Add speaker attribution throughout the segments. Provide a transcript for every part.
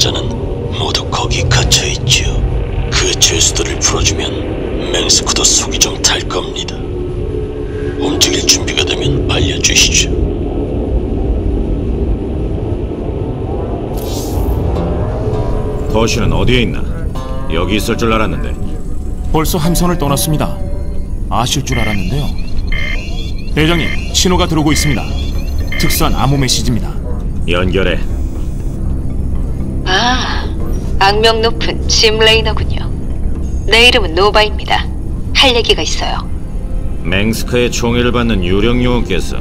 Speaker 1: 수감자는 모두 거기 갇혀있지요. 그 죄수들을 풀어주면 맹스크도 속이 좀 탈 겁니다. 움직일 준비가 되면 알려주시죠.
Speaker 2: 더시는 어디에 있나? 여기 있을 줄 알았는데.
Speaker 3: 벌써 함선을 떠났습니다. 아실 줄 알았는데요. 대장님, 신호가 들어오고 있습니다. 특수한 암호 메시지입니다.
Speaker 2: 연결해.
Speaker 4: 아, 악명 높은 짐 레이너군요. 내 이름은 노바입니다. 할 얘기가 있어요.
Speaker 2: 맹스크의 총애를 받는 유령 요원께서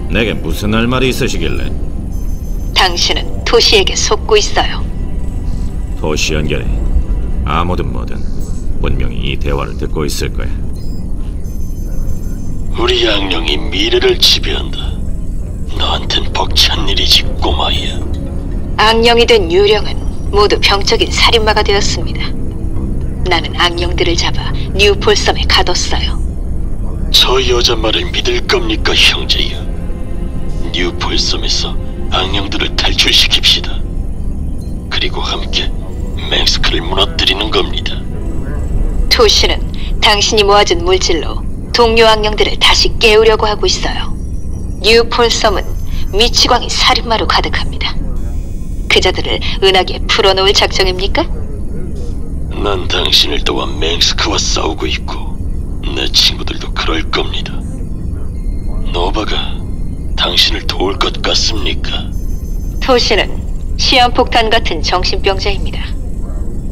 Speaker 2: 내게 무슨 할 말이 있으시길래?
Speaker 4: 당신은 토시에게 속고 있어요.
Speaker 2: 도시 연결해. 아무든 뭐든 분명히 이 대화를 듣고 있을 거야.
Speaker 1: 우리 악령이 미래를 지배한다. 너한텐 벅찬 일이지, 꼬마야.
Speaker 4: 악령이 된 유령은 모두 병적인 살인마가 되었습니다. 나는 악령들을 잡아 뉴폴섬에 가뒀어요.
Speaker 1: 저 여자 말을 믿을 겁니까, 형제야? 뉴폴섬에서 악령들을 탈출시킵시다. 그리고 함께 맹스크를 무너뜨리는 겁니다.
Speaker 4: 토시는 당신이 모아준 물질로 동료 악령들을 다시 깨우려고 하고 있어요. 뉴폴섬은 미치광이 살인마로 가득합니다. 그자들을 은하계에 풀어놓을 작정입니까?
Speaker 1: 난 당신을 도와 맹스크와 싸우고 있고 내 친구들도 그럴 겁니다. 노바가 당신을 도울 것 같습니까?
Speaker 4: 토시는 시한폭탄 같은 정신병자입니다.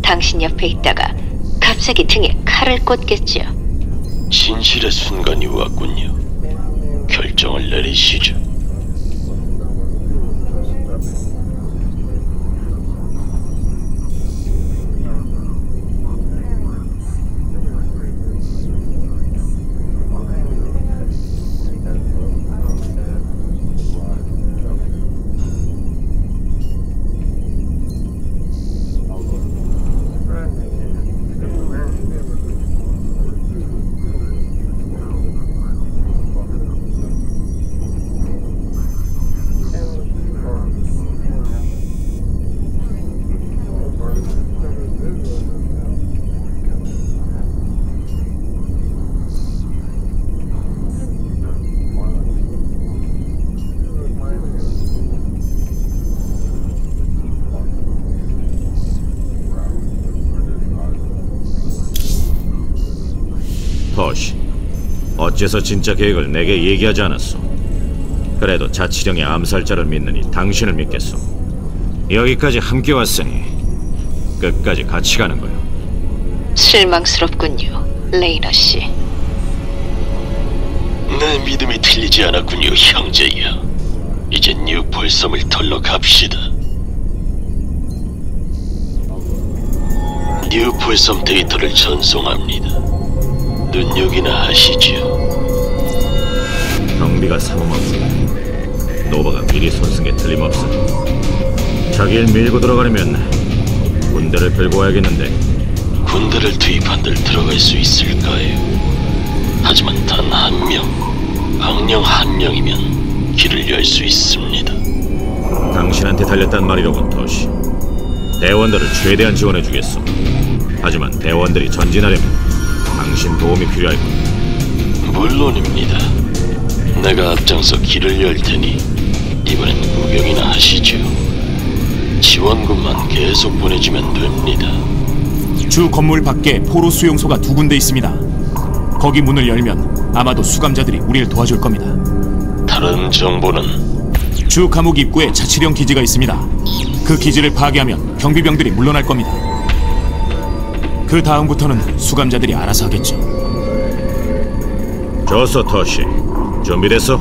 Speaker 4: 당신 옆에 있다가 갑자기 등에 칼을 꽂겠지요.
Speaker 1: 진실의 순간이 왔군요. 결정을 내리시죠.
Speaker 2: 더시, 어째서 진짜 계획을 내게 얘기하지 않았소? 그래도 자치령의 암살자를 믿느니 당신을 믿겠소. 여기까지 함께 왔으니 끝까지 같이 가는 거요.
Speaker 4: 실망스럽군요, 레이너 씨.
Speaker 1: 내 믿음이 틀리지 않았군요, 형제야. 이제 뉴폴섬을 털러 갑시다. 뉴폴섬 데이터를 전송합니다. 눈여기나 하시지요.
Speaker 2: 경비가 삼엄하고 노바가 미리 손쓴 게 틀림없어. 자기를 밀고 들어가려면 군대를 끌고 와야겠는데.
Speaker 1: 군대를 투입한들 들어갈 수 있을까요? 하지만 단 한 명, 악령 한 명이면 길을 열 수 있습니다.
Speaker 2: 당신한테 달렸단 말이로군, 도시. 대원들을 최대한 지원해주겠소. 하지만 대원들이 전진하려면 당신 도움이 필요하군.
Speaker 1: 물론입니다. 내가 앞장서 길을 열 테니 이번엔 구경이나 하시죠. 지원군만 계속 보내주면 됩니다.
Speaker 3: 주 건물 밖에 포로 수용소가 2군데 있습니다. 거기 문을 열면 아마도 수감자들이 우리를 도와줄 겁니다.
Speaker 1: 다른 정보는?
Speaker 3: 주 감옥 입구에 자치령 기지가 있습니다. 그 기지를 파괴하면 경비병들이 물러날 겁니다. 그 다음부터는 수감자들이 알아서 하겠죠.
Speaker 2: 좋소, 토시. 준비됐어?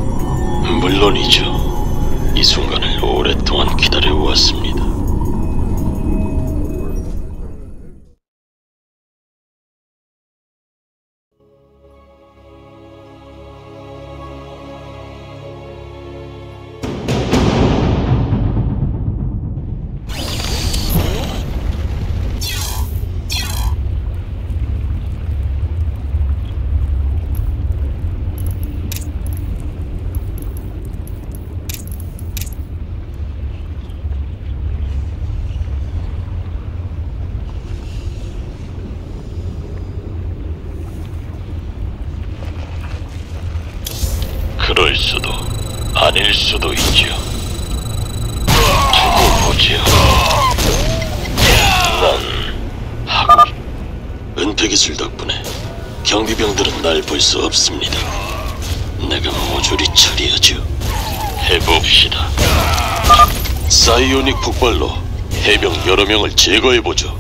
Speaker 1: 물론이죠. 이 순간을 오랫동안 기다려왔습니다. 아닐 수도 있죠. 두고 보지요. 난 하고 은폐 기술 덕분에 경비병들은 날 볼 수 없습니다. 내가 모조리 처리하죠. 해봅시다. 사이오닉 폭발로 해병 여러 명을 제거해보죠.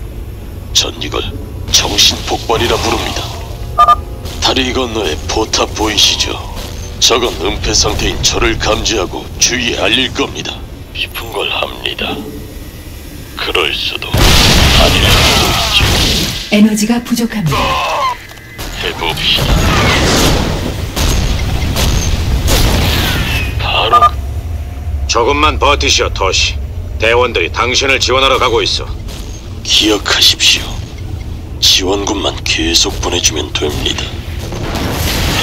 Speaker 1: 전 이걸 정신 폭발이라 부릅니다. 다리 건너에 포탑 보이시죠? 저건 은폐 상태인 저를 감지하고 주위에 알릴 겁니다. 싶은 걸 합니다. 그럴 수도 아닐 수도 있죠.
Speaker 5: 에너지가 부족합니다.
Speaker 1: 해봅시다. 바로
Speaker 2: 조금만 버티시오, 토시. 대원들이 당신을 지원하러 가고 있어.
Speaker 1: 기억하십시오. 지원군만 계속 보내주면 됩니다.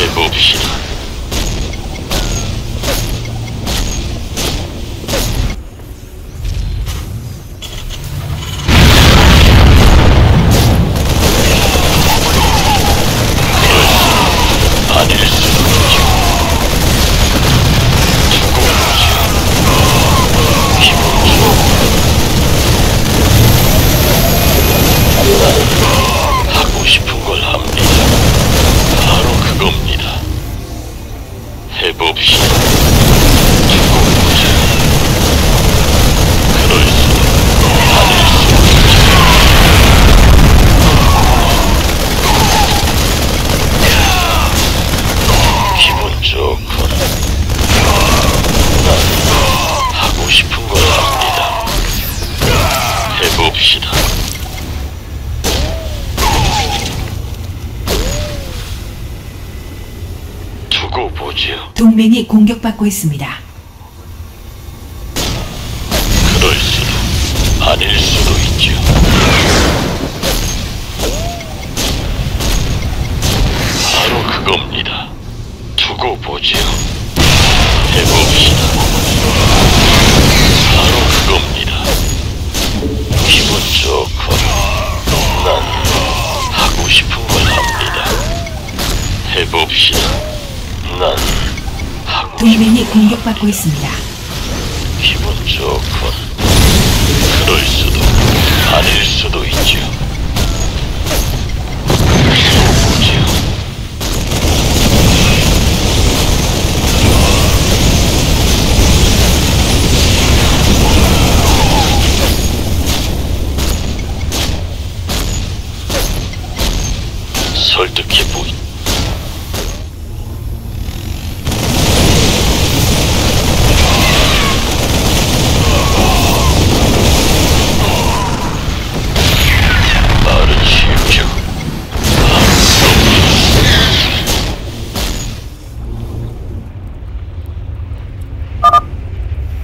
Speaker 1: 해봅시다. 아닐 수도 있죠. 두고 보지요. 기분 좋고 하고 싶은 걸 합니다. 바로 그겁니다. 해봅시다. 두고 보자. 그럴 수도 아닐 수도 있죠. 기분 좋군. 난 하고 싶은 걸 합니다. 해봅시다. 두고 보지요.
Speaker 5: 동맹이 공격받고 있습니다.
Speaker 1: 그럴 수도 아닐 수도 있죠. 바로 그겁니다. 두고 보지요. 해봅시다. 바로 그겁니다. 기분 좋고 난 하고 싶은 걸 합니다. 해봅시다. 난 하고
Speaker 5: 동맹이 공격받고 있습니다.
Speaker 1: 기분 좋군. 그럴 수도 아닐 수도 있죠. 두고 보지요. 설득해 보이. 말은 쉽죠.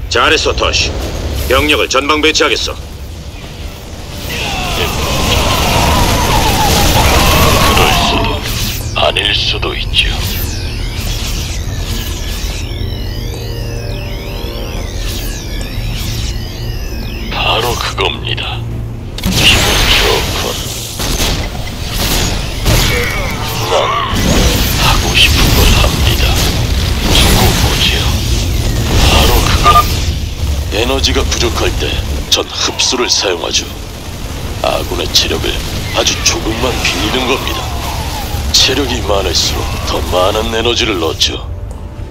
Speaker 2: 잘했어, 토시. 병력을 전방 배치하겠어.
Speaker 1: 그럴 수도 아닐 수도 있죠. 바로 그겁니다. 기분 좋군. 난 하고 싶은 걸 합니다. 두고 보지요. 바로 그것. 에너지가 부족할 때 전 흡수를 사용하죠. 아군의 체력을 아주 조금만 빌리는 겁니다. 체력이 많을수록 더 많은 에너지를 얻죠.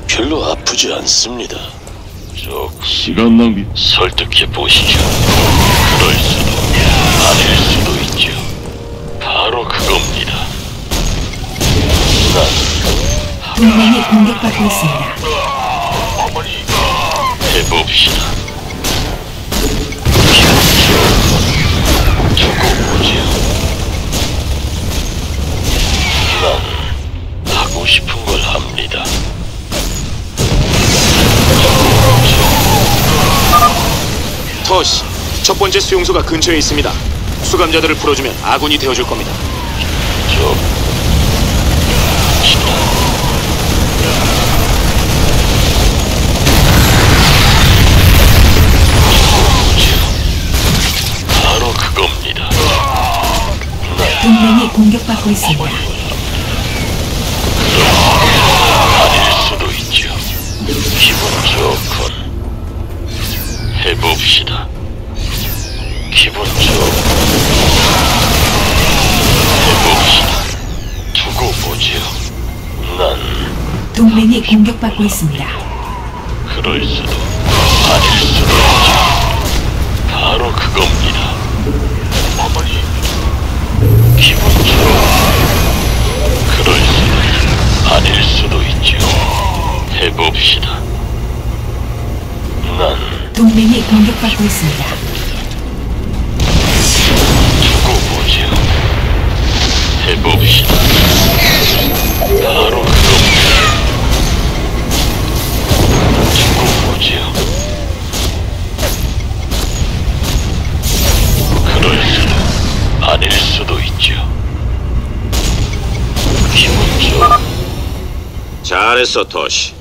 Speaker 1: 별로 아프지 않습니다. 시간 낭비. 설득해 보시죠. 그럴 수도 아닐 수도 있죠. 바로 그겁니다. 난
Speaker 5: 동맹이 공격받고 있습니다.
Speaker 1: 해봅시다. 기분 좋군. 두고 보지요. 난 하고 싶은 걸 합니다.
Speaker 3: 토시, 첫 번째 수용소가 근처에 있습니다. 수감자들을 풀어주면 아군이 되어줄 겁니다.
Speaker 1: 저 바로 그겁니다.
Speaker 5: 동맹이 공격받고 있습니다.
Speaker 1: 아닐 수도 있죠. 기분 좋군. 해봅시다. 기분 좋군. 해봅시다. 두고 보지요. 난
Speaker 5: 동맹이 공격받고 있습니다.
Speaker 1: 그럴 수도 아닐 수도 있죠. 바로 그겁니다. 어머니. 기분 좋군. 그럴 수도 아닐 수도 있죠. 해봅시다. 난
Speaker 5: 동맹이 공격받고 있습니다.
Speaker 1: 두고 보지요. 해봅시다. 바로 그겁니다. 두고 보지요. 그럴 수도 아닐 수도 있죠. 기분 좋아.
Speaker 2: 잘했어, 토시.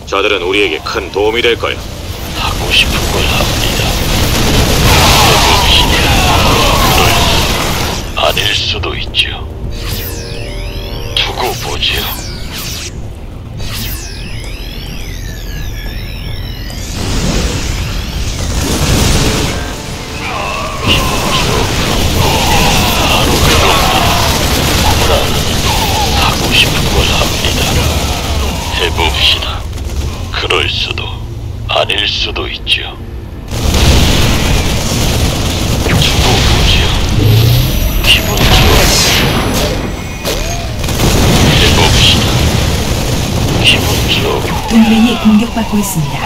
Speaker 2: 저들은 우리에게 큰 도움이 될 거야.
Speaker 1: 하고 싶은 걸 합니다. 해봅시다. 그럴 수도 아닐 수도 있죠. 두고 보지요. 바로 그겁니다. 난 하고 싶은 걸 합니다. 해봅시다. 그럴 수도 아닐 수도 있죠. 두고 보지요. 기분 좋아. 해봅시다. 기분 좋고
Speaker 5: 동맹이 공격받고 있습니다.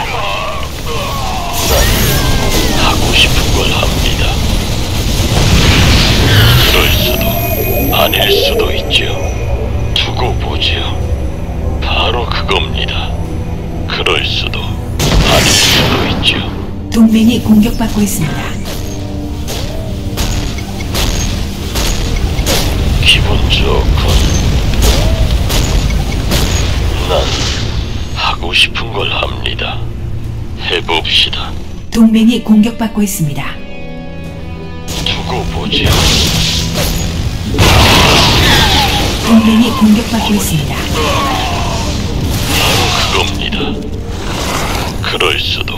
Speaker 1: 하고 싶은 걸 합니다. 그럴 수도 아닐 수도 있죠. 두고 보지요. 바로 그겁니다. 그럴 수도 아닐 수도 있죠.
Speaker 5: 동맹이 공격받고 있습니다.
Speaker 1: 기분 좋군. 난 하고 싶은 걸 합니다. 해봅시다.
Speaker 5: 동맹이 공격받고 있습니다.
Speaker 1: 두고 보지요.
Speaker 5: 동맹이 공격받고 있습니다.
Speaker 1: 바로 그겁니다. 그럴 수도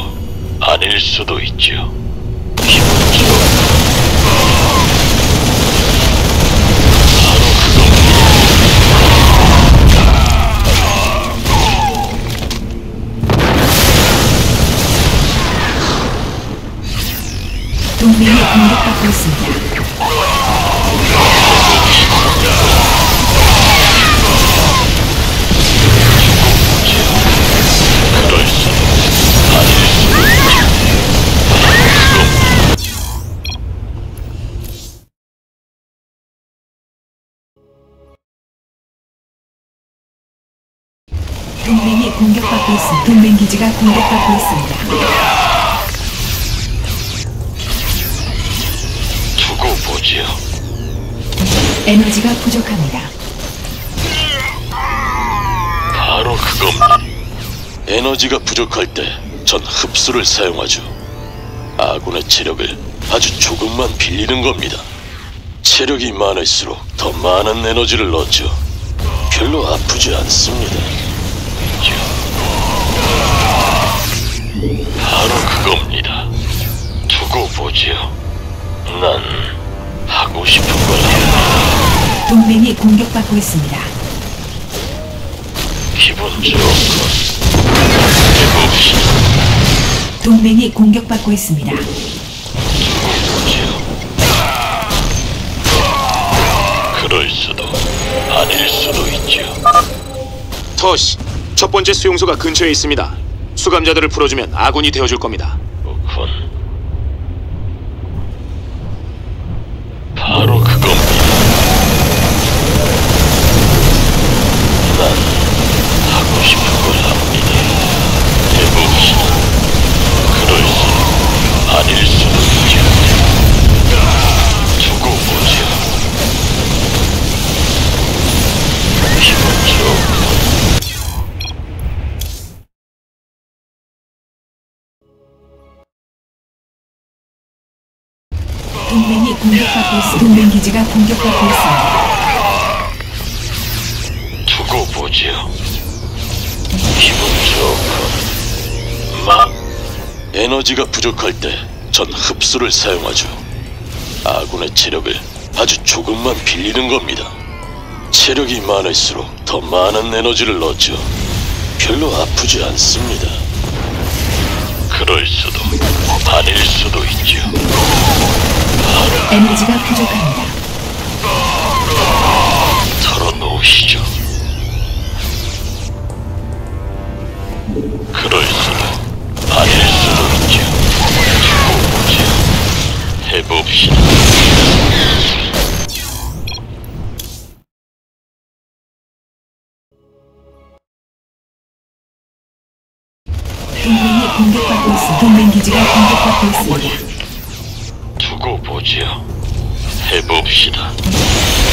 Speaker 1: 아닐 수도 있죠. 기분 좋아. 바로 그겁니다.
Speaker 5: 동맹이 공격받고 있습니다.
Speaker 1: 그럴 수도 아닐 수도 있죠. 바로 그겁니다.
Speaker 5: 동맹이 공격받고 있습니다. 동맹 기지가 공격받고 있습니다.
Speaker 1: 두고 보지요.
Speaker 5: 에너지가 부족합니다.
Speaker 1: 바로 그겁니다. 에너지가 부족할 때 전 흡수를 사용하죠. 아군의 체력을 아주 조금만 빌리는 겁니다. 체력이 많을수록 더 많은 에너지를 얻죠. 별로 아프지 않습니다. 바로 그겁니다. 두고 보지요. 난 하고 싶은 걸 합니다.
Speaker 5: 동맹이 공격받고 있습니다.
Speaker 1: 기분 좋군. 해봅시다.
Speaker 5: 동맹이 공격받고 있습니다.
Speaker 1: 보지요. 그럴 수도 아닐 수도 있죠.
Speaker 3: 토시, 첫 번째 수용소가 근처에 있습니다. 수감자들을 풀어주면 아군이 되어줄 겁니다.
Speaker 1: 그렇군. 바로 그겁니다. 난 하고 싶은 걸 합니다. 해봅시다. 그럴 수도 아닐 수도 있죠. 두고 보죠. 기분 좋고
Speaker 5: 동맹이 공격받고 있습니다. 동맹 기지가 공격받고 있습니다.
Speaker 1: 두고 보지요. 기분 좋고 설마 에너지가 부족할 때 전 흡수를 사용하죠. 아군의 체력을 아주 조금만 빌리는 겁니다. 체력이 많을수록 더 많은 에너지를 넣죠. 별로 아프지 않습니다. 그럴 수도 아닐 수도 있죠.
Speaker 5: 에너지가 부족합니다.
Speaker 1: 털어놓으시죠. 그럴 수도 아닐 수도 있죠. 두고 보죠. 해봅시다.
Speaker 5: 동맹이 공격받고 있습니다. 동맹 기지가 공격받고 있습니다.
Speaker 1: 두고 보죠. 해봅시다.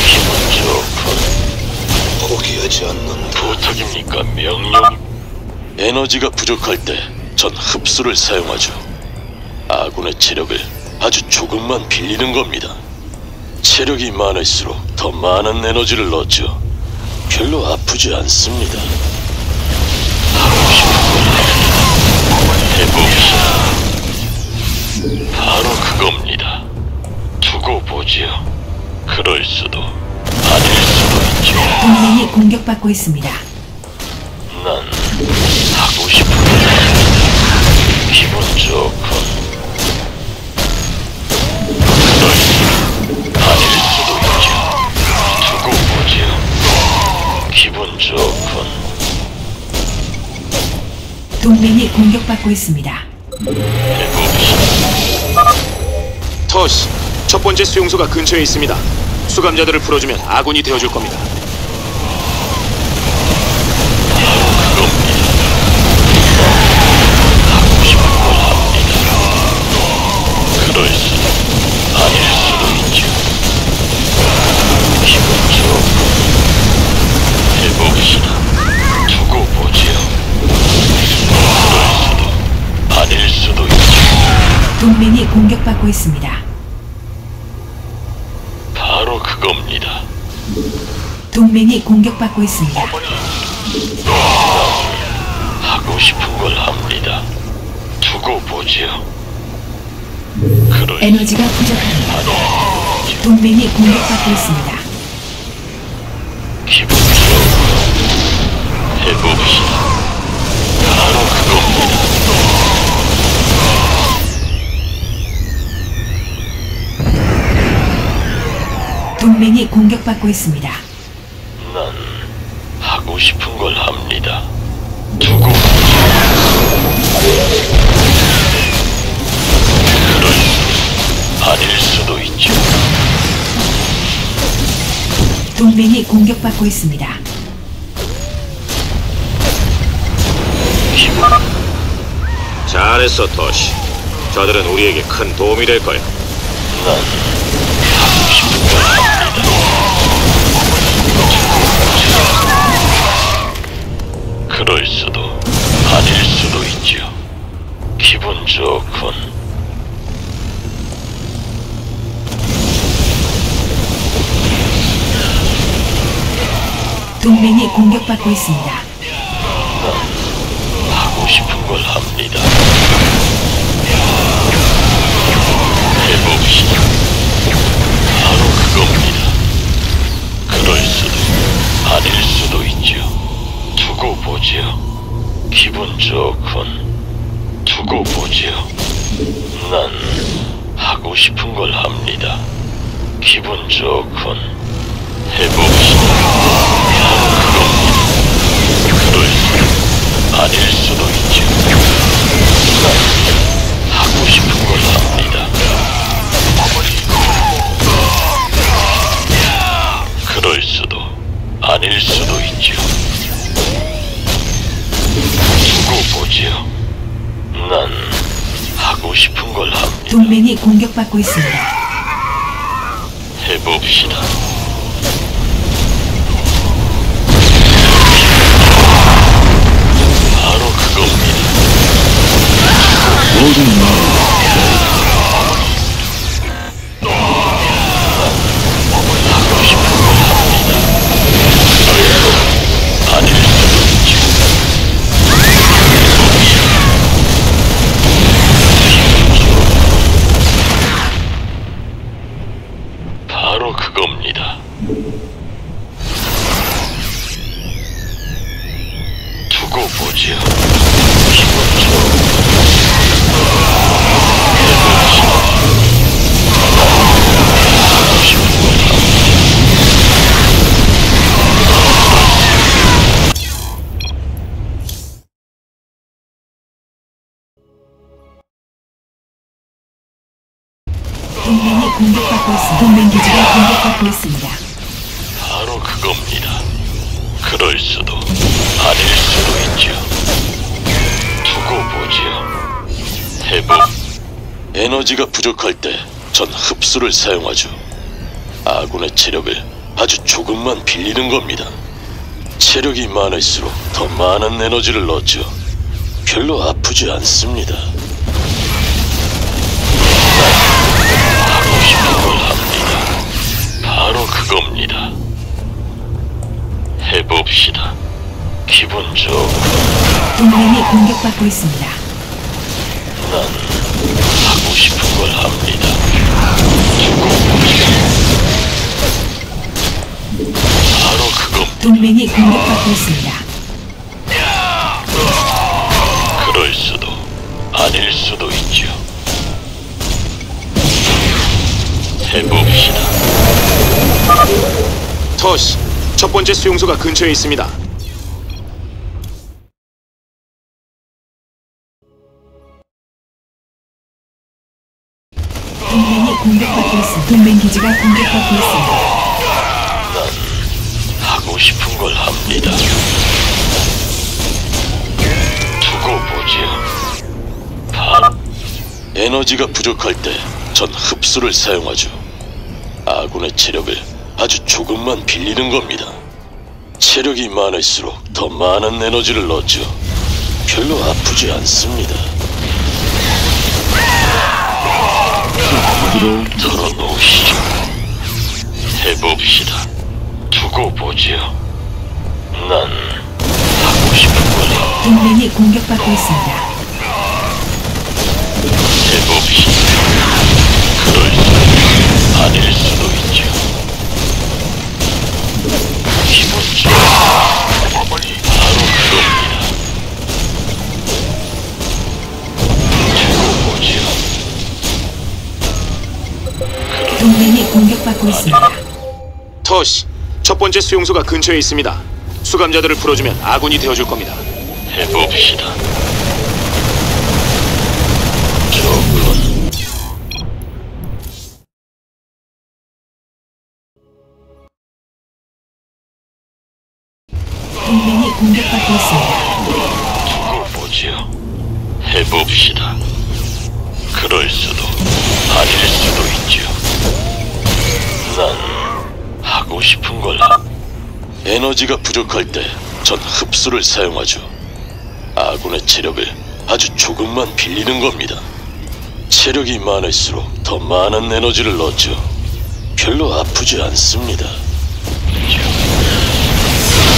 Speaker 1: 기분 좋군. 포기하지 않는 부탁입니까? 명령. 에너지가 부족할 때 전 흡수를 사용하죠. 아군의 체력을 아주 조금만 빌리는 겁니다. 체력이 많을수록 더 많은 에너지를 넣죠. 별로 아프지 않습니다. 하고 싶은 걸 해봅시다. 바로 그겁니다. 두고 보지요. 그럴 수도 아닐 수도 있죠.
Speaker 5: 동맹이 공격받고 있습니다.
Speaker 1: 난 하고 싶은 걸 합니다. 기분 좋군. 그럴 수도 아닐 수도 있죠. 두고 보지요. 기분 좋군.
Speaker 5: 동맹이 공격받고 있습니다.
Speaker 1: 해봅시다.
Speaker 3: 터시, 첫 번째 수용소가 근처에 있습니다. 수감자들을 풀어주면 아군이 되어줄 겁니다.
Speaker 1: 하고 싶은 걸 합니다. 그럴 수도 아닐 수도 있죠. 기분 좋고 해봅시다. 두고 보지요. 그럴 수도 아닐 수도 있죠.
Speaker 5: 동맹이 공격받고 있습니다.
Speaker 1: 바로 그겁니다.
Speaker 5: 동맹이 공격받고 있습니다.
Speaker 1: 하고 싶은 걸 합니다. 두고 보지요. 그럴
Speaker 5: 에너지가 부족합니다. 동맹이 공격받고 있습니다.
Speaker 1: 기분 좋고 해봅시다. 바로 그겁니다.
Speaker 5: 동맹이 공격받고 있습니다.
Speaker 1: 난 하고 싶은 걸 합니다. 두고 보지요. 그럴 수도 아닐 수도 있죠.
Speaker 5: 동맹이 공격받고 있습니다.
Speaker 1: 기분
Speaker 2: 잘했어, 토시. 저들은 우리에게 큰 도움이 될 거야.
Speaker 1: 난 하고 싶은 걸 합니다. 그럴 수도 아닐 수도 있죠. 기분 좋군.
Speaker 5: 동맹이 공격받고 있습니다.
Speaker 1: 하고 싶은 걸 합니다. 해봅시다. 바로 그겁니다. 그럴 수도 아닐 수도 있죠. 두고 보지요. 기분 좋군. 두고 보지요. 난 하고 싶은 걸 합니다. 기분 좋군. 해봅시다. 바로 그겁니다. 그럴 수도 아닐 수도 있죠. 난 하고 싶은 걸 합니다. 그럴 수도 아닐 수도 있죠. 두고 보지요. 난 하고 싶은 걸 합니다.
Speaker 5: 동맹이 공격받고 있습니다.
Speaker 1: 해봅시다. 바로 그겁니다.
Speaker 2: 모든 마음
Speaker 1: 하고 싶은 걸 합니다. 아닐 수도 있죠. 두고 보지요. 기분 좋.
Speaker 5: 동맹이 공격받고 있습니다. 동맹 기지가 공격받고 있습니다.
Speaker 1: 바로 그겁니다. 그럴 수도 아닐 수도 있죠. 두고 보지요. 회복. 에너지가 부족할 때 전 흡수를 사용하죠. 아군의 체력을 아주 조금만 빌리는 겁니다. 체력이 많을수록 더 많은 에너지를 넣죠. 별로 아프지 않습니다. 하고 싶은 걸 합니다. 바로 그겁니다. 해봅시다. 기분 좋고.
Speaker 5: 동맹이 공격받고 있습니다.
Speaker 1: 난 하고 싶은 걸 합니다. 두고 보지요. 바로 그겁니다.
Speaker 5: 동맹이 공격받고 있습니다.
Speaker 1: 그럴 수도 아닐 수도 있죠. 해봅시다.
Speaker 3: 터시, 첫 번째 수용소가 근처에 있습니다.
Speaker 5: 동맹이 공격받고 있습니다. 동맹 기지가 공격받고 있습니다.
Speaker 1: 하고 싶은 걸 합니다. 두고 보지요. 에너지가 부족할 때 전 흡수를 사용하죠. 아군의 체력을 아주 조금만 빌리는 겁니다. 체력이 많을수록 더 많은 에너지를 넣죠. 별로 아프지 않습니다. 털어놓으시죠. 해봅시다. 두고 보지요. 난 하고 싶은 걸
Speaker 5: 동맹이 공격받고 있습니다.
Speaker 1: 해봅시다. 그럴 수도 아닐 수도 있죠. 기분 좋아. 바로 그겁니다. 두고 보지요.
Speaker 5: 동맹이 공격받고 있습니다.
Speaker 3: 터시, 첫 번째 수용소가 근처에 있습니다. 수감자들을 풀어주면 아군이 되어줄 겁니다.
Speaker 1: 해봅시다. 좋군.
Speaker 5: 동맹이 공격받고 있습니다.
Speaker 1: 두고 보지요. 해봅시다. 그럴 수도 아닐 수도 있죠. 난 하고 싶은 걸 에너지가 부족할 때 전 흡수를 사용하죠. 아군의 체력을 아주 조금만 빌리는 겁니다. 체력이 많을수록 더 많은 에너지를 넣죠. 별로 아프지 않습니다.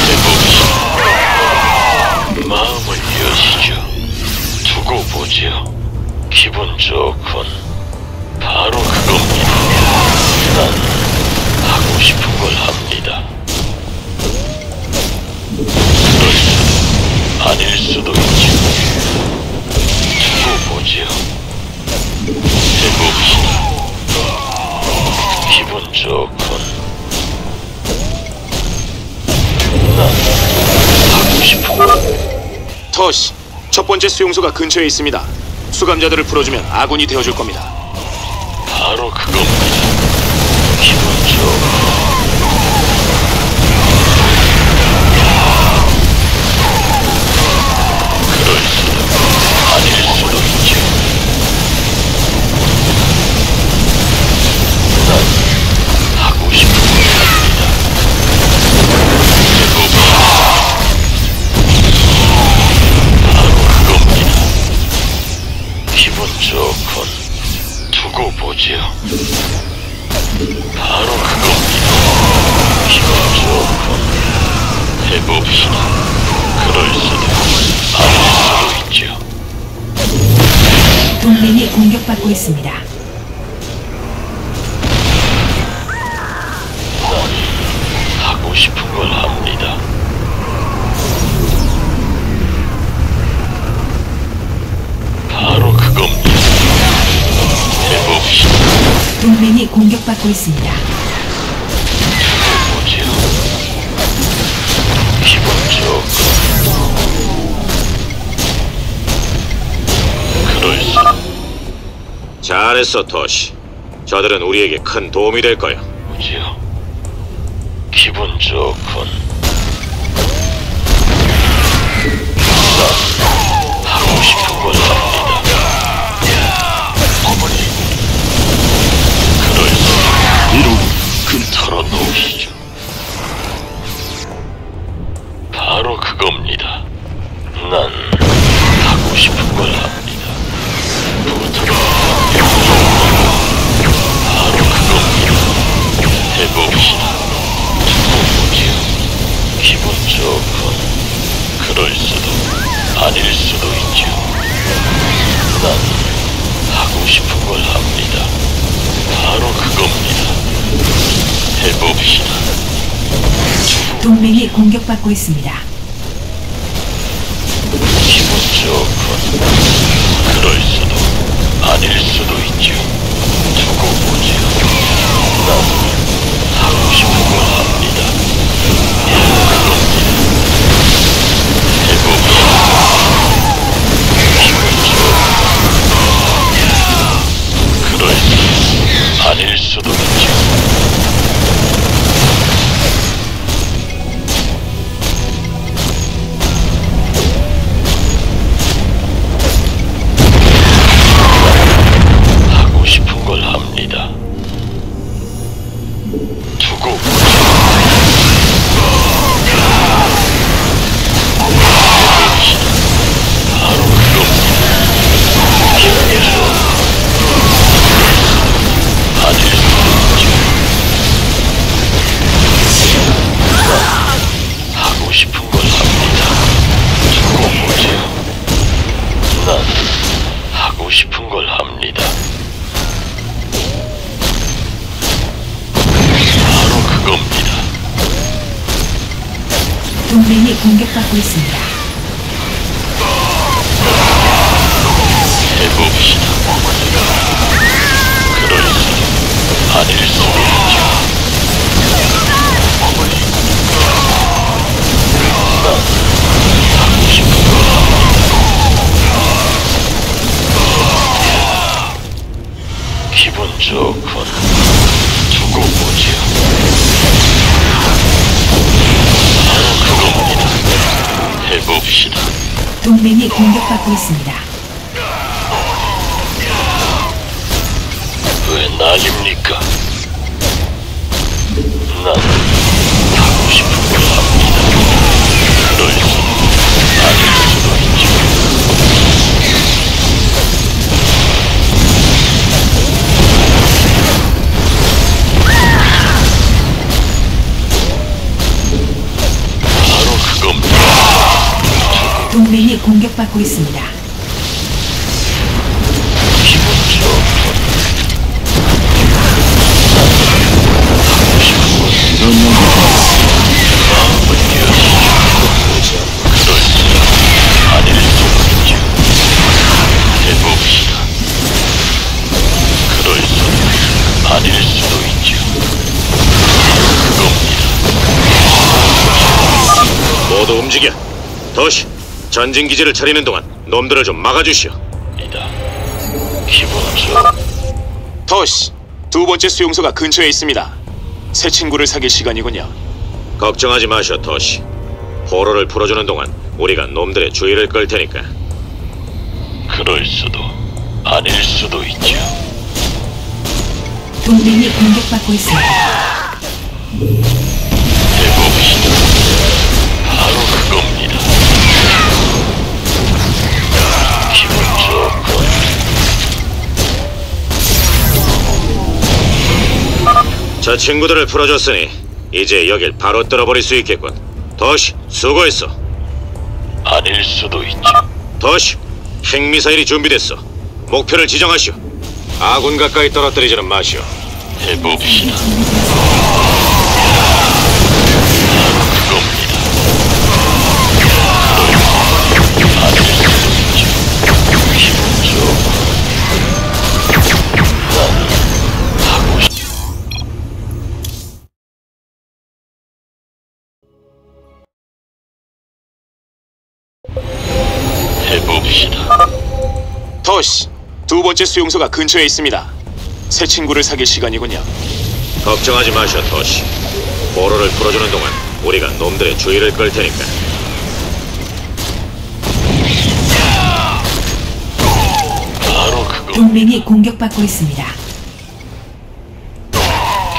Speaker 1: 해봅시다. 마음을 여시죠. 두고 보지요. 기분 좋군. 바로 그겁니다. 난 하고 싶은 걸 합니다. 그럴 수도 아닐 수도 있죠. 두고 보지요. 해봅시다. 기분 좋군. 난 하고 싶은 걸.
Speaker 3: 터시, 첫 번째 수용소가 근처에 있습니다. 수감자들을 풀어주면 아군이 되어줄 겁니다.
Speaker 1: 바로 그겁니다. 기분 좋고. 그럴 수도 아닐 수도 있죠. 난 하고 싶은 걸 합니다. 해봅시다. 바로 그겁니다. 기분 좋군. 두고 보지요. 바로 그겁니다. 기분 좋군. 해봅시다. 그럴 수도 아닐 수도 있죠.
Speaker 5: 동맹이 공격받고 있습니다.
Speaker 1: 하고 싶은 걸 합니다. 바로 그겁니다. 해봅시다.
Speaker 5: 동맹이 공격받고 있습니다.
Speaker 1: 뭐지요? 기본적. 그럴싸.
Speaker 2: 잘했어, 토시. 저들은 우리에게 큰 도움이 될 거야.
Speaker 1: 뭐지요? 기분 좋군. 난 하고 싶은 걸 합니다. 어머니. 그럴싸. 이런 털어놓으시죠. 바로 그겁니다. 난 하고 싶은 걸 합니다. 부탁. 바로 그겁니다. 해봅시다. 뭐지요? 기분 좋군. 그럴 수도 아닐 수도 있죠. 난 하고 싶은 걸 합니다. 바로 그겁니다. 해봅시다.
Speaker 5: 동맹이 공격받고 있습니다.
Speaker 1: 기분 좋군. 그럴 수도 아닐 수도 있죠. 두고 보지요. 난 하고 싶은 걸 합니다. 그겁니다. 해봅시다. 기분 좋군. 그럴 수도 아닐 수도 있죠. 하고 싶은 걸 합니다. 두고 보자. 해봅시다. 바로 그겁니다. 기분 좋군. 아닐 수도 있죠. 난 하고 싶은 걸 합니다. 두고 보지요. 난 하고 싶은 걸 합니다. 바로 그겁니다.
Speaker 5: 동맹이 공격받고 있습니다.
Speaker 1: 해봅시다. 그럴 수도 아닐 수도 있죠. 어머니. 난 하고 싶은 걸 합니다. 기분 좋군. 두고 보지요. 바로 그겁니다. 해봅시다.
Speaker 5: 동맹이 공격받고 있습니다.
Speaker 1: 왜 난입니까? 난 하고 싶은 걸 합니다. 그럴 수도 아닐 수도 있죠. 바로 그겁니다.
Speaker 5: 동맹이 공격받고 있습니다.
Speaker 1: 기분 좋군. 하고 싶은 걸 마음을 여시죠. 그럴 수도 아닐 수도 있죠. 해봅시다. 그럴 수도 아닐 수도 있죠. 그겁니다.
Speaker 2: 모두 움직여. 도시, 전진 기지를 차리는 동안 놈들을 좀 막아주시오.
Speaker 1: 기분 좋.
Speaker 3: 토시, 두 번째 수용소가 근처에 있습니다. 새 친구를 사귈 시간이군요.
Speaker 2: 걱정하지 마시오, 도시. 포로를 풀어주는 동안 우리가 놈들의 주의를 끌 테니까.
Speaker 1: 그럴 수도 아닐 수도 있죠.
Speaker 5: 동맹이 공격받고 있습니다.
Speaker 1: 해봅시다. 바로 그겁니다. 기분 좋군.
Speaker 2: 저 친구들을 풀어줬으니 이제 여길 바로 뚫어버릴 수 있겠군. 도시, 수고했어.
Speaker 1: 아닐 수도 있죠.
Speaker 2: 도시, 핵미사일이 준비됐어. 목표를 지정하시오. 아군 가까이 떨어뜨리지는 마시오.
Speaker 1: 해봅시다. 해봅시다.
Speaker 3: 더시, 두 번째 수용소가 근처에 있습니다. 새 친구를 사귈 시간이군요.
Speaker 2: 걱정하지 마셔, 더시. 포로를 풀어주는 동안 우리가 놈들의 주의를 끌 테니까.
Speaker 1: 바로 그거.
Speaker 5: 동맹이 공격받고 있습니다.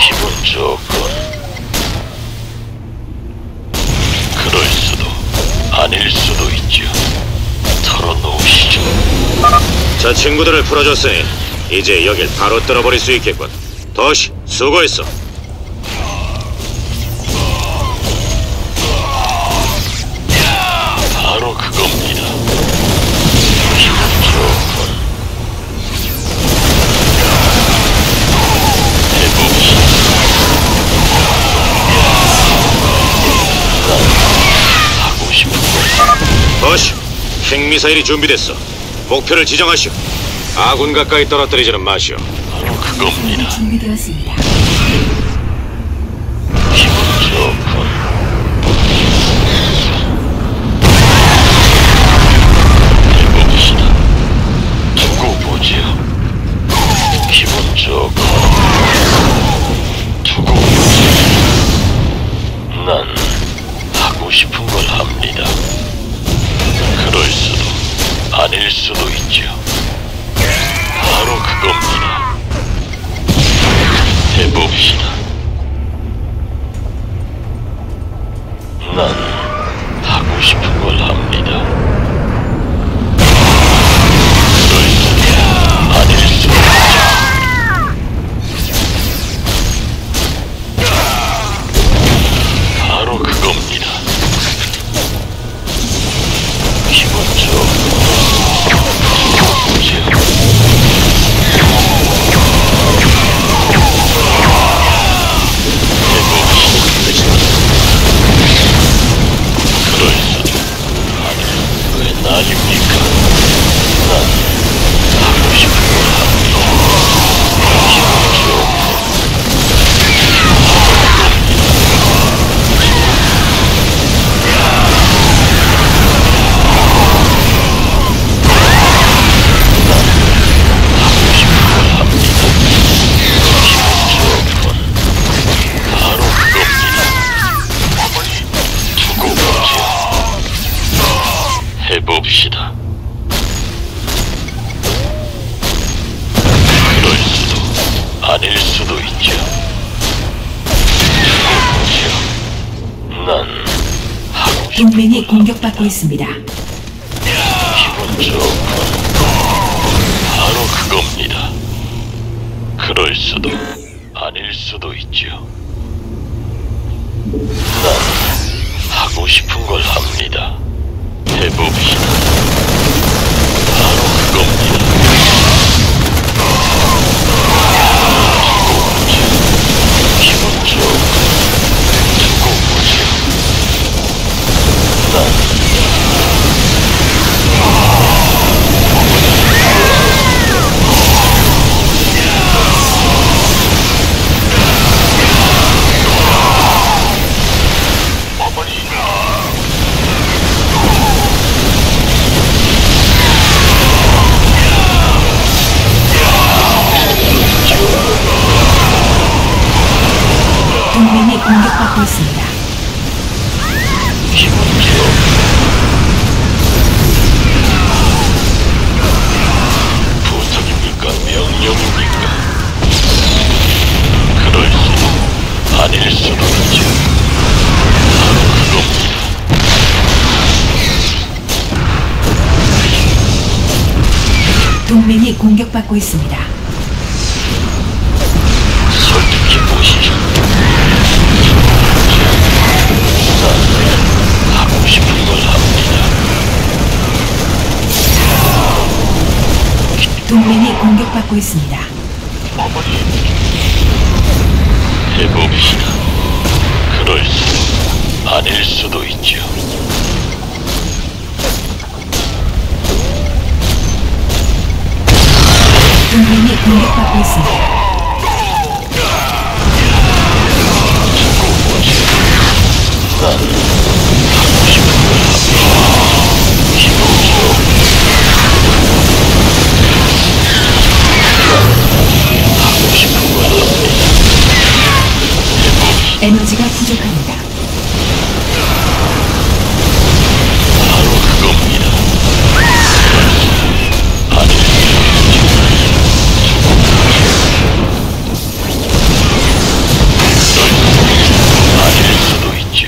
Speaker 1: 기분 좋군. 그럴 수도 아닐 수도 있죠. 털어놓으시죠.
Speaker 2: 저 친구들을 풀어줬으니 이제 여길 바로 뚫어버릴 수 있겠군. 더시, 수고했어.
Speaker 1: 바로 그겁니다. 기분 좋군. 해봅시다. 난 하고 싶은 걸.
Speaker 2: 더시, 핵미사일이 준비됐어. 목표를 지정하시오. 아군 가까이 떨어뜨리지는 마시오.
Speaker 1: 바로 그겁니다.
Speaker 5: 준비되었습니다.
Speaker 1: 기분 좋군. 해봅시다. 두고 보지요. 기분 좋군. 두고 보지요. 난 하고 싶은 걸 합니다. 그럴 수도 아닐 수도 있죠. 바로 그겁니다. 해봅시다. 난 하고 싶은 걸 합니다. 그럴 수도 아닐 수도 있죠. 바로 그겁니다. 기분 좋고 그럴 수도 아니 왜 난입니까? 난 하고 싶은 걸 합니다. 기분 좋고 해봅시다. 그럴 수도 아닐 수도 있죠. 해보죠. 난 하고 싶은
Speaker 5: 동맹이 공격받고 있습니다.
Speaker 1: 기분 좋군. 바로 그겁니다. 그럴 수도 아닐 수도 있죠. 난 하고 싶은 걸 합니다. 해봅시다. 바로 그겁니다. 두고 보죠. 기분 좋고 두고 보죠. 난
Speaker 5: 동맹이 공격받고 있습니다.
Speaker 1: 기분 좋고 부탁입니까? 명령입니까? 그럴 수도 아닐 수도 있죠. 바로 그겁니다.
Speaker 5: 동맹이 공격받고 있습니다.
Speaker 1: 설득해 보시죠. 난 하고 싶은 걸 합니다.
Speaker 5: 동맹이 공격받고 있습니다.
Speaker 1: 해봅시다. 그럴 수도 아닐 수도 있죠.
Speaker 5: 동맹이 공격받고 있습니다.
Speaker 1: 난 하고 싶은 걸 합니다. 기분 좋고
Speaker 5: 에너지가 부족합니다.
Speaker 1: 바로 그겁니다. 아닐 수도 있죠.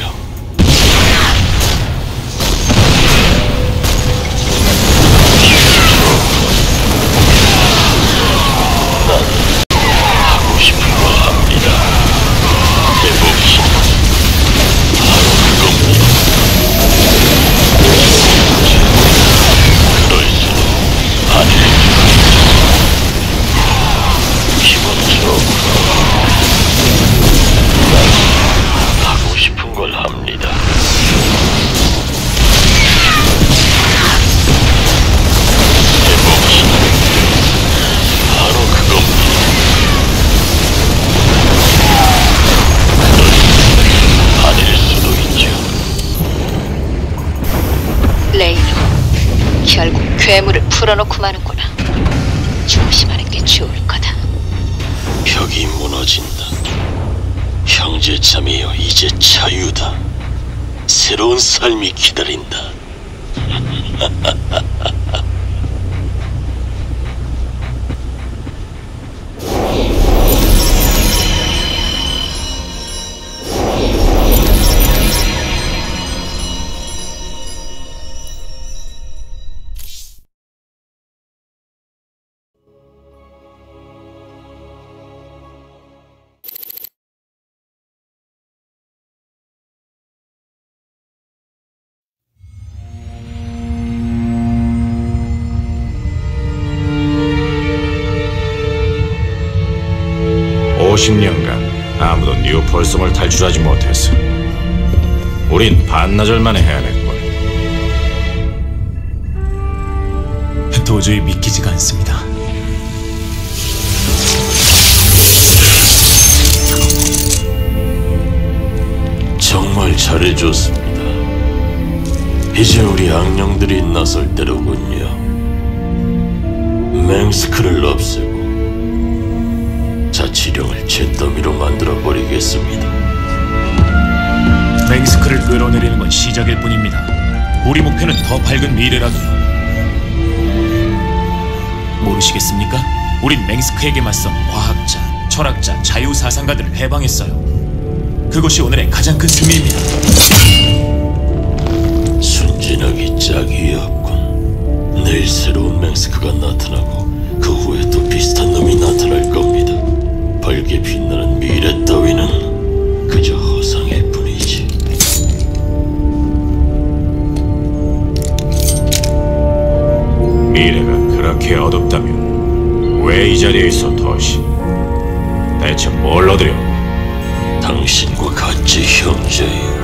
Speaker 1: 하고 싶은 걸 합니다. 해봅시다. 바로 그겁니다. 그럴 수도 아닐 기본적으로 하고 싶은 걸 합니다. 해봅시다. 바로 그겁니다. 아닐 수도 있죠.
Speaker 4: 레이노, 결국 괴물을 풀어놓고 마는구나. 조심하는 게 좋을 거다.
Speaker 1: 벽이 무너진다. 형제자매여, 이제 자유다. 새로운 삶이 기다린다.
Speaker 2: 오십 년간 아무도 뉴폴섬을 탈출하지 못했어. 우린 반나절 만에 해냈군.
Speaker 3: 도저히 믿기지가 않습니다.
Speaker 1: 정말 잘해줬습니다. 이제 우리 악령들이 나설 때로군요. 맹스크를 없애고 자치령을 잿더미로 만들어버리겠습니다.
Speaker 3: 맹스크를 끌어내리는 건 시작일 뿐입니다. 우리 목표는 더 밝은 미래라고요. 모르시겠습니까? 우린 맹스크에게 맞선 과학자, 철학자, 자유사상가들을 해방했어요. 그것이 오늘의 가장 큰 승리입니다.
Speaker 1: 순진하기 짝이었군. 내일 새로운 맹스크가 나타나고 그 후에 또 비슷한 놈이 나타날 겁니다. 밝게 빛나는 미래 따위는 그저 허상일 뿐이지.
Speaker 2: 미래가 그렇게 어둡다면 왜 이 자리에 있어, 도시? 대체 뭘 얻으려?
Speaker 1: 당신과 같이 형제요.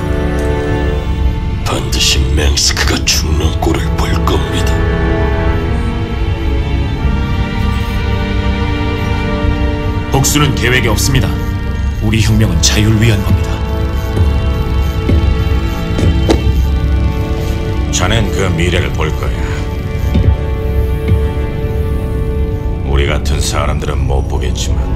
Speaker 1: 반드시 맹스크가 죽는 꼴을 볼 겁니다.
Speaker 3: 복수는 계획에 없습니다. 우리 혁명은 자유를 위한 겁니다.
Speaker 2: 자넨 그 미래를 볼 거야. 우리 같은 사람들은 못 보겠지만.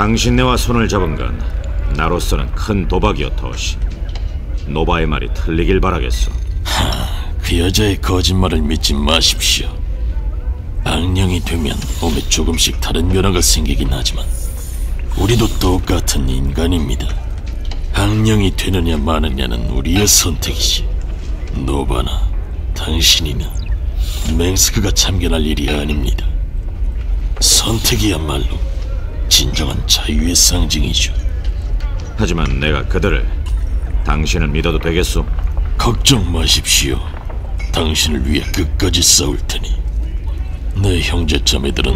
Speaker 2: 당신네와 손을 잡은 건 나로서는 큰 도박이었, 도시. 노바의 말이 틀리길 바라겠어.
Speaker 1: 그 여자의 거짓말을 믿지 마십시오. 악령이 되면 몸에 조금씩 다른 변화가 생기긴 하지만 우리도 똑같은 인간입니다. 악령이 되느냐 마느냐는 우리의 선택이지. 노바나 당신이나 맹스크가 참견할 일이 아닙니다. 선택이야말로 진정한 자유의 상징이죠.
Speaker 2: 하지만 내가 그들을 당신을 믿어도 되겠소?
Speaker 1: 걱정 마십시오. 당신을 위해 끝까지 싸울 테니. 내 형제 자매들은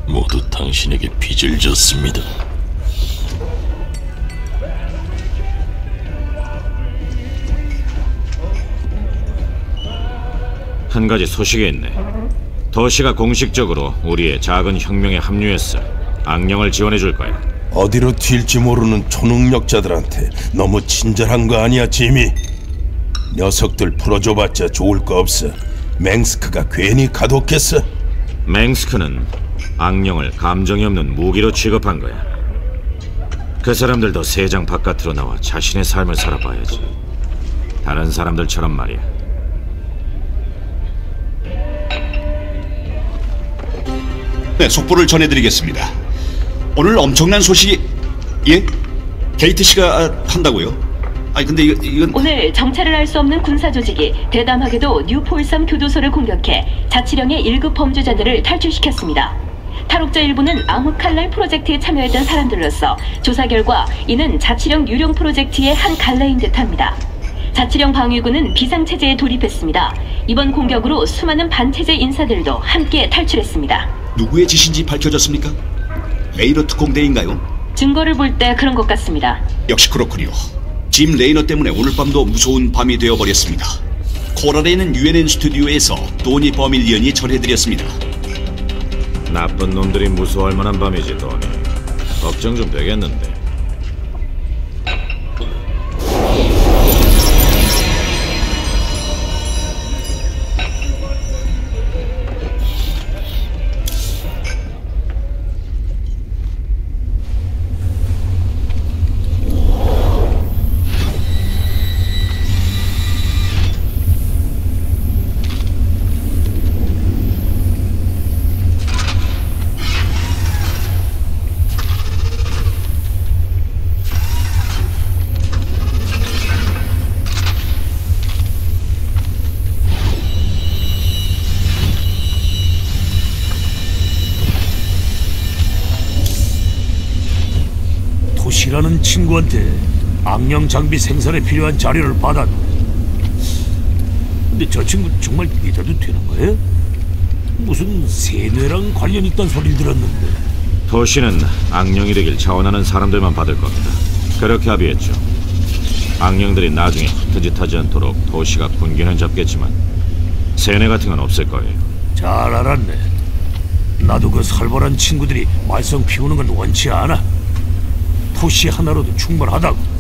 Speaker 1: 모두 당신에게 빚을 졌습니다.
Speaker 2: 한 가지 소식이 있네. 도시가 공식적으로 우리의 작은 혁명에 합류했어. 악령을 지원해 줄 거야.
Speaker 6: 어디로 튈지 모르는 초능력자들한테 너무 친절한 거 아니야, 지미? 녀석들 풀어줘봤자 좋을 거 없어. 맹스크가 괜히 가뒀겠어?
Speaker 2: 맹스크는 악령을 감정이 없는 무기로 취급한 거야. 그 사람들도 세장 바깥으로 나와 자신의 삶을 살아봐야지. 다른 사람들처럼 말이야.
Speaker 7: 네, 속보를 전해드리겠습니다. 오늘 엄청난 소식이... 예? 게이트 씨가 한다고요? 아니 근데 이건...
Speaker 8: 오늘 정찰을 할 수 없는 군사 조직이 대담하게도 뉴폴섬 교도소를 공격해 자치령의 1급 범죄자들을 탈출시켰습니다. 탈옥자 일부는 암흑칼날 프로젝트에 참여했던 사람들로서 조사 결과 이는 자치령 유령 프로젝트의 한 갈래인 듯합니다. 자치령 방위군은 비상체제에 돌입했습니다. 이번 공격으로 수많은 반체제 인사들도 함께 탈출했습니다.
Speaker 7: 누구의 짓인지 밝혀졌습니까? 레이너 특공대인가요?
Speaker 8: 증거를 볼 때 그런 것 같습니다.
Speaker 7: 역시 그렇군요. 짐 레이너 때문에 오늘 밤도 무서운 밤이 되어버렸습니다. 코랄에 있는 UNN 스튜디오에서 도니 버밀리언이 전해드렸습니다.
Speaker 2: 나쁜 놈들이 무서워할 만한 밤이지, 도니. 걱정 좀 되겠는데.
Speaker 9: 토시라는 친구한테 악령 장비 생산에 필요한 자료를 받았네. 근데 저 친구 정말 믿어도 되는 거야? 무슨 세뇌랑 관련 있다는 소리를 들었는데.
Speaker 2: 도시는 악령이 되길 자원하는 사람들만 받을 겁니다. 그렇게 합의했죠. 악령들이 나중에 허튼 짓 하지 않도록 도시가 군기는 잡겠지만 세뇌 같은 건 없을 거예요.
Speaker 9: 잘 알았네. 나도 그 살벌한 친구들이 말썽 피우는 건 원치 않아. 토시 하나로도 충분하다고.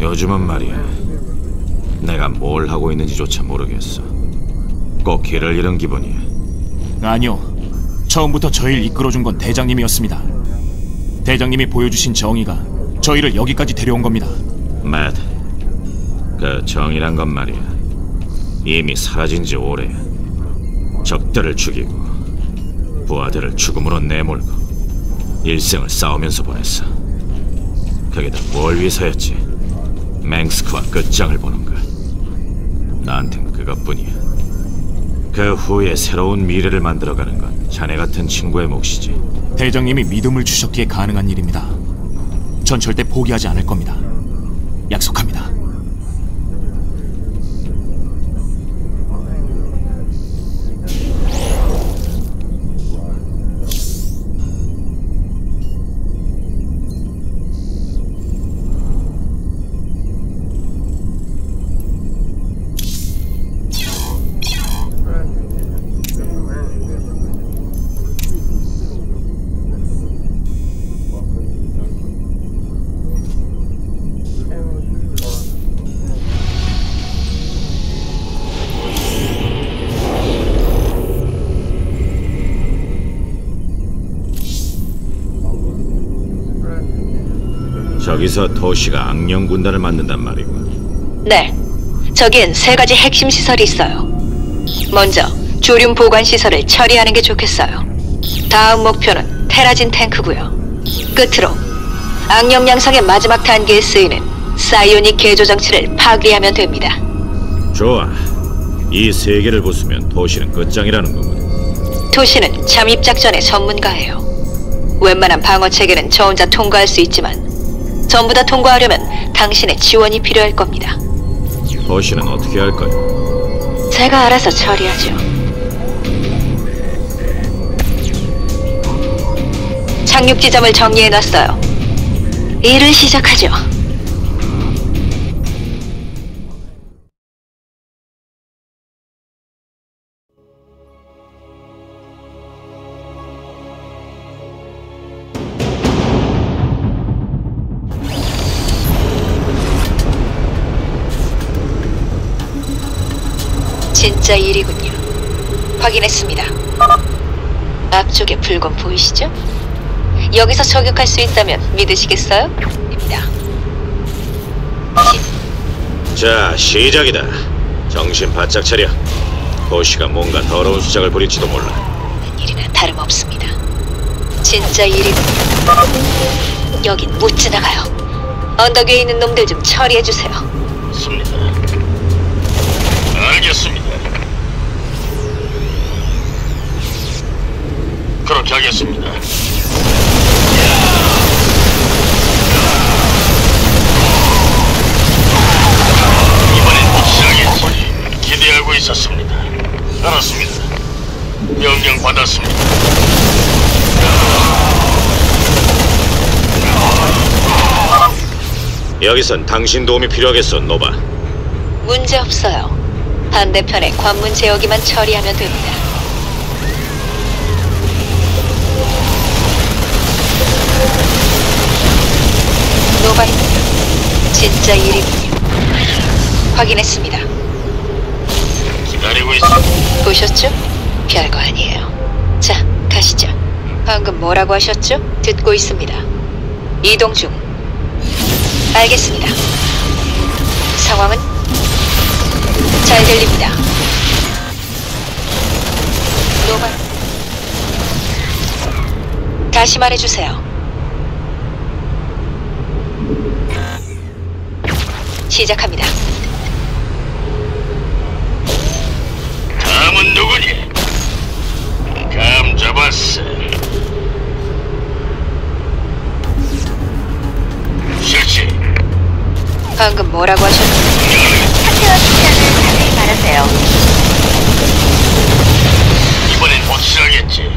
Speaker 2: 요즘은 말이야, 내가 뭘 하고 있는지조차 모르겠어. 꼭 길을 잃은 기분이야.
Speaker 3: 아니요, 처음부터 저희를 이끌어준 건 대장님이었습니다. 대장님이 보여주신 정의가 저희를 여기까지 데려온 겁니다.
Speaker 2: 맷, 그 정의란 건 말이야, 이미 사라진 지 오래야. 적들을 죽이고 부하들을 죽음으로 내몰고 일생을 싸우면서 보냈어. 그게 다 뭘 위해서였지? 맹스크와 끝장을 보는 것. 나한텐 그것뿐이야. 그 후에 새로운 미래를 만들어가는 건 자네 같은 친구의 몫이지.
Speaker 3: 대장님이 믿음을 주셨기에 가능한 일입니다. 전 절대 포기하지 않을 겁니다. 약속합니다.
Speaker 2: 저기서 도시가 악령 군단을 만든단 말이군.
Speaker 4: 네, 저기엔 3가지 핵심 시설이 있어요. 먼저 조륨 보관 시설을 처리하는 게 좋겠어요. 다음 목표는 테라진 탱크고요. 끝으로 악령 양성의 마지막 단계에 쓰이는 사이오닉 개조 장치를 파괴하면 됩니다.
Speaker 2: 좋아. 이 3개를 부수면 도시는 끝장이라는 거군.
Speaker 4: 토시는 잠입 작전의 전문가예요. 웬만한 방어 체계는 저 혼자 통과할 수 있지만 전부 다 통과하려면 당신의 지원이 필요할 겁니다.
Speaker 2: 도시는 어떻게 할 거야?
Speaker 4: 제가 알아서 처리하죠. 착륙 지점을 정리해놨어요. 일을 시작하죠. 진짜 일이군요. 확인했습니다. 앞쪽에 불건 보이시죠? 여기서 저격할 수 있다면 믿으시겠어요? 입니다.
Speaker 2: 자, 시작이다. 정신 바짝 차려. 도시가 뭔가 더러운 수작을 부릴지도 몰라.
Speaker 4: 일이나 다름없습니다. 진짜 일이군요. 여긴 못 지나가요. 언덕 위에 있는 놈들 좀 처리해주세요.
Speaker 1: 습니다. 알겠습니다. 그렇게 하겠습니다. 이번엔 확실하겠지. 기대하고 있었습니다. 알았습니다. 명령 받았습니다.
Speaker 2: 여기선 당신 도움이 필요하겠어, 노바.
Speaker 4: 문제 없어요. 반대편의 관문 제어기만 처리하면 됩니다. 노바입니다. 진짜 일이군요. 확인했습니다.
Speaker 1: 기다리고 있습니다.
Speaker 4: 보셨죠? 별거 아니에요. 자, 가시죠. 방금 뭐라고 하셨죠? 듣고 있습니다. 이동 중. 알겠습니다. 상황은? 잘 들립니다. 노바. 다시 말해주세요. 시작합니다.
Speaker 1: 다음은 누구니? 감 잡았어. 실시.
Speaker 4: 방금 뭐라고 하셨죠?
Speaker 8: 상태와 진단을 자세히 말하세요.
Speaker 1: 이번엔 확실하겠지.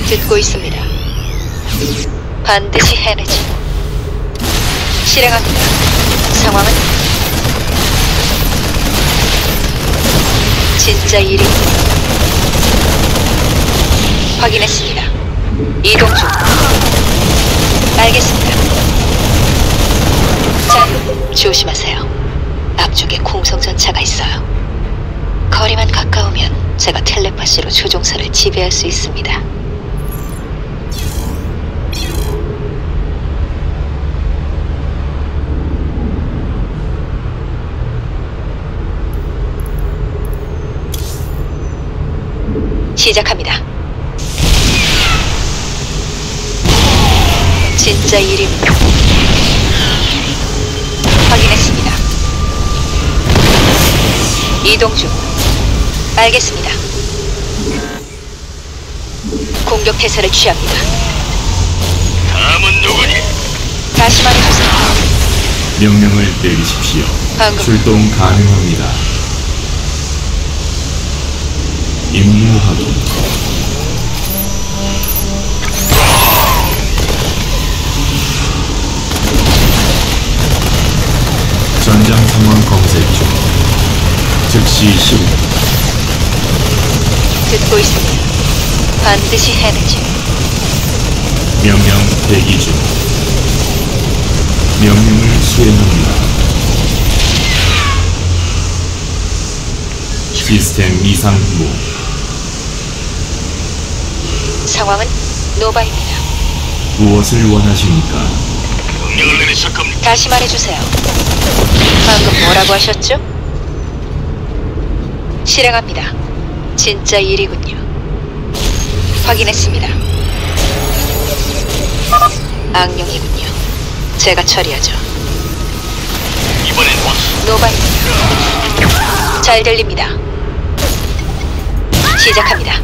Speaker 4: 듣고 있습니다. 반드시 해내죠. 실행합니다. 상황은? 진짜 일이 확인했습니다. 이동 중. 알겠습니다. 자, 조심하세요. 앞쪽에 공성전차가 있어요. 거리만 가까우면 제가 텔레파시로 조종사를 지배할 수 있습니다. 시작합니다. 진짜 일입니다. 확인했습니다. 이동 중. 알겠습니다. 공격 태세를 취합니다.
Speaker 1: 다음은 누구니?
Speaker 4: 다시 말해주세요.
Speaker 3: 명령을 내리십시오.
Speaker 4: 방금
Speaker 3: 출동 가능합니다. 임무 확인. 전장 상황 검색 중. 즉시 실행.
Speaker 4: 듣고 있습니다. 반드시 해내죠.
Speaker 3: 명령 대기 중. 명령을 수행합니다. 시스템 이상 무.
Speaker 4: 상황은 노바입니다.
Speaker 3: 무엇을 원하십니까?
Speaker 1: 명령을 내리실 겁니까?
Speaker 4: 다시 말해주세요. 방금 뭐라고 하셨죠? 실행합니다. 진짜 일이군요. 확인했습니다. 악령이군요. 제가 처리하죠.
Speaker 1: 이번엔 보스.
Speaker 4: 노바입니다. 잘 들립니다. 시작합니다.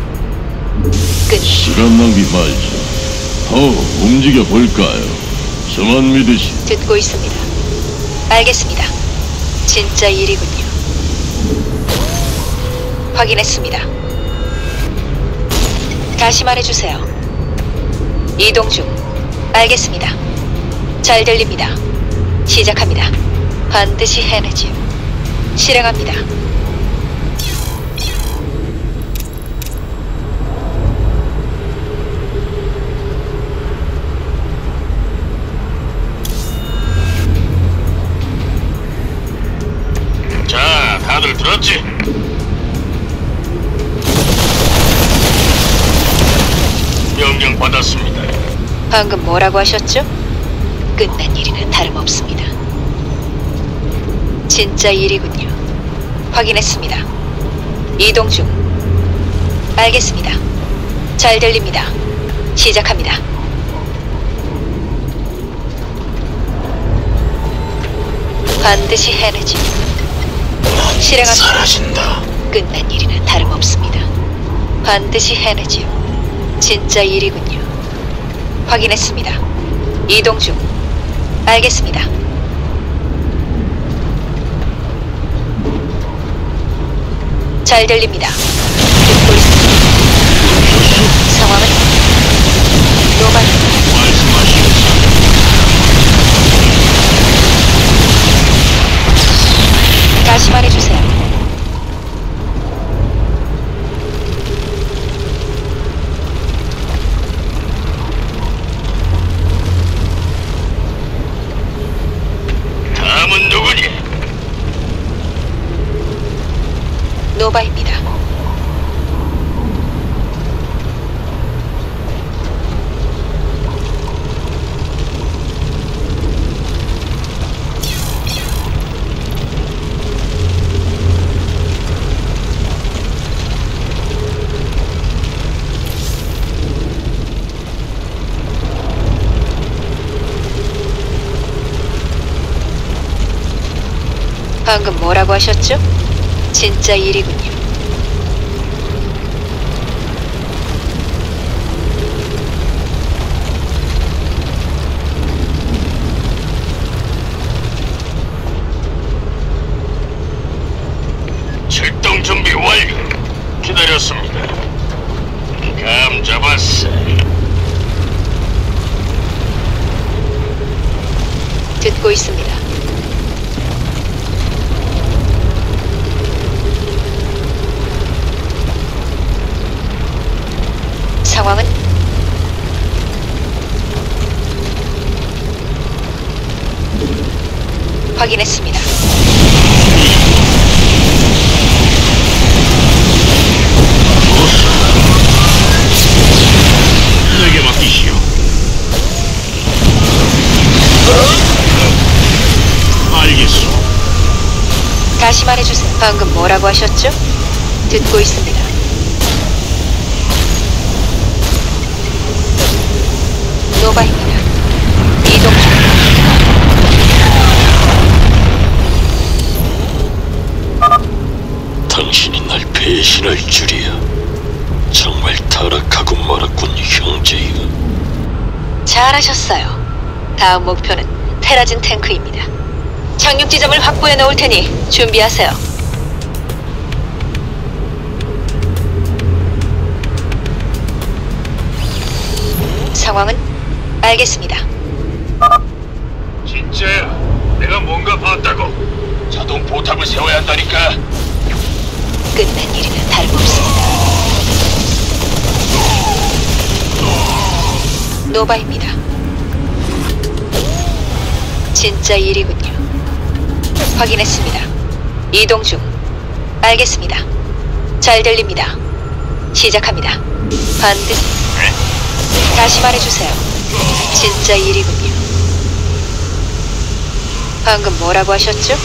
Speaker 4: 끝.
Speaker 1: 시간 낭비 말죠. 더 움직여 볼까요? 저만 믿으시.
Speaker 4: 듣고 있습니다. 알겠습니다. 진짜 일이군요. 확인했습니다. 다시 말해주세요. 이동 중. 알겠습니다. 잘 들립니다. 시작합니다. 반드시 해내지요. 실행합니다.
Speaker 1: 자, 다들 들었지? 명령 받았습니다.
Speaker 4: 방금 뭐라고 하셨죠? 끝난 일이나 다름없습니다. 진짜 일이군요. 확인했습니다. 이동 중. 알겠습니다. 잘 들립니다. 시작합니다. 반드시 해내지. 실행합니다.
Speaker 1: 사라진다.
Speaker 4: 끝난 일이나 다름없습니다. 반드시 해내지요. 진짜 일이군요. 확인했습니다. 이동 중. 알겠습니다. 잘 들립니다. 듣고 있습니다. 상황은 노말. 다시 말해주세요.
Speaker 1: 다음은 누구니?
Speaker 4: 노바입니다. 방금 뭐라고 하셨죠? 진짜 일이군요.
Speaker 1: 출동 준비 완료. 기다렸습니다. 감 잡았어.
Speaker 4: 듣고 있습니다. 상황은 확인했습니다.
Speaker 1: 내게 맡기시오. 알겠소.
Speaker 4: 다시 말해주세요. 방금 뭐라고 하셨죠? 듣고 있습니다. 노바입니다. 이동 중.
Speaker 1: 당신이 날 배신할 줄이야. 정말 타락하고 말았군, 형제여.
Speaker 4: 잘하셨어요. 다음 목표는 테라진 탱크입니다. 착륙 지점을 확보해 놓을 테니 준비하세요. 상황은 알겠습니다.
Speaker 1: 진짜야. 내가 뭔가 봤다고. 자동 포탑을 세워야 한다니까.
Speaker 4: 끝난 일이나 다름없습니다. 노바입니다. 진짜 일이군요. 확인했습니다. 이동 중. 알겠습니다. 잘 들립니다. 시작합니다. 반드시. 다시 말해주세요. 진짜 일이군요. 방금 뭐라고 하셨죠?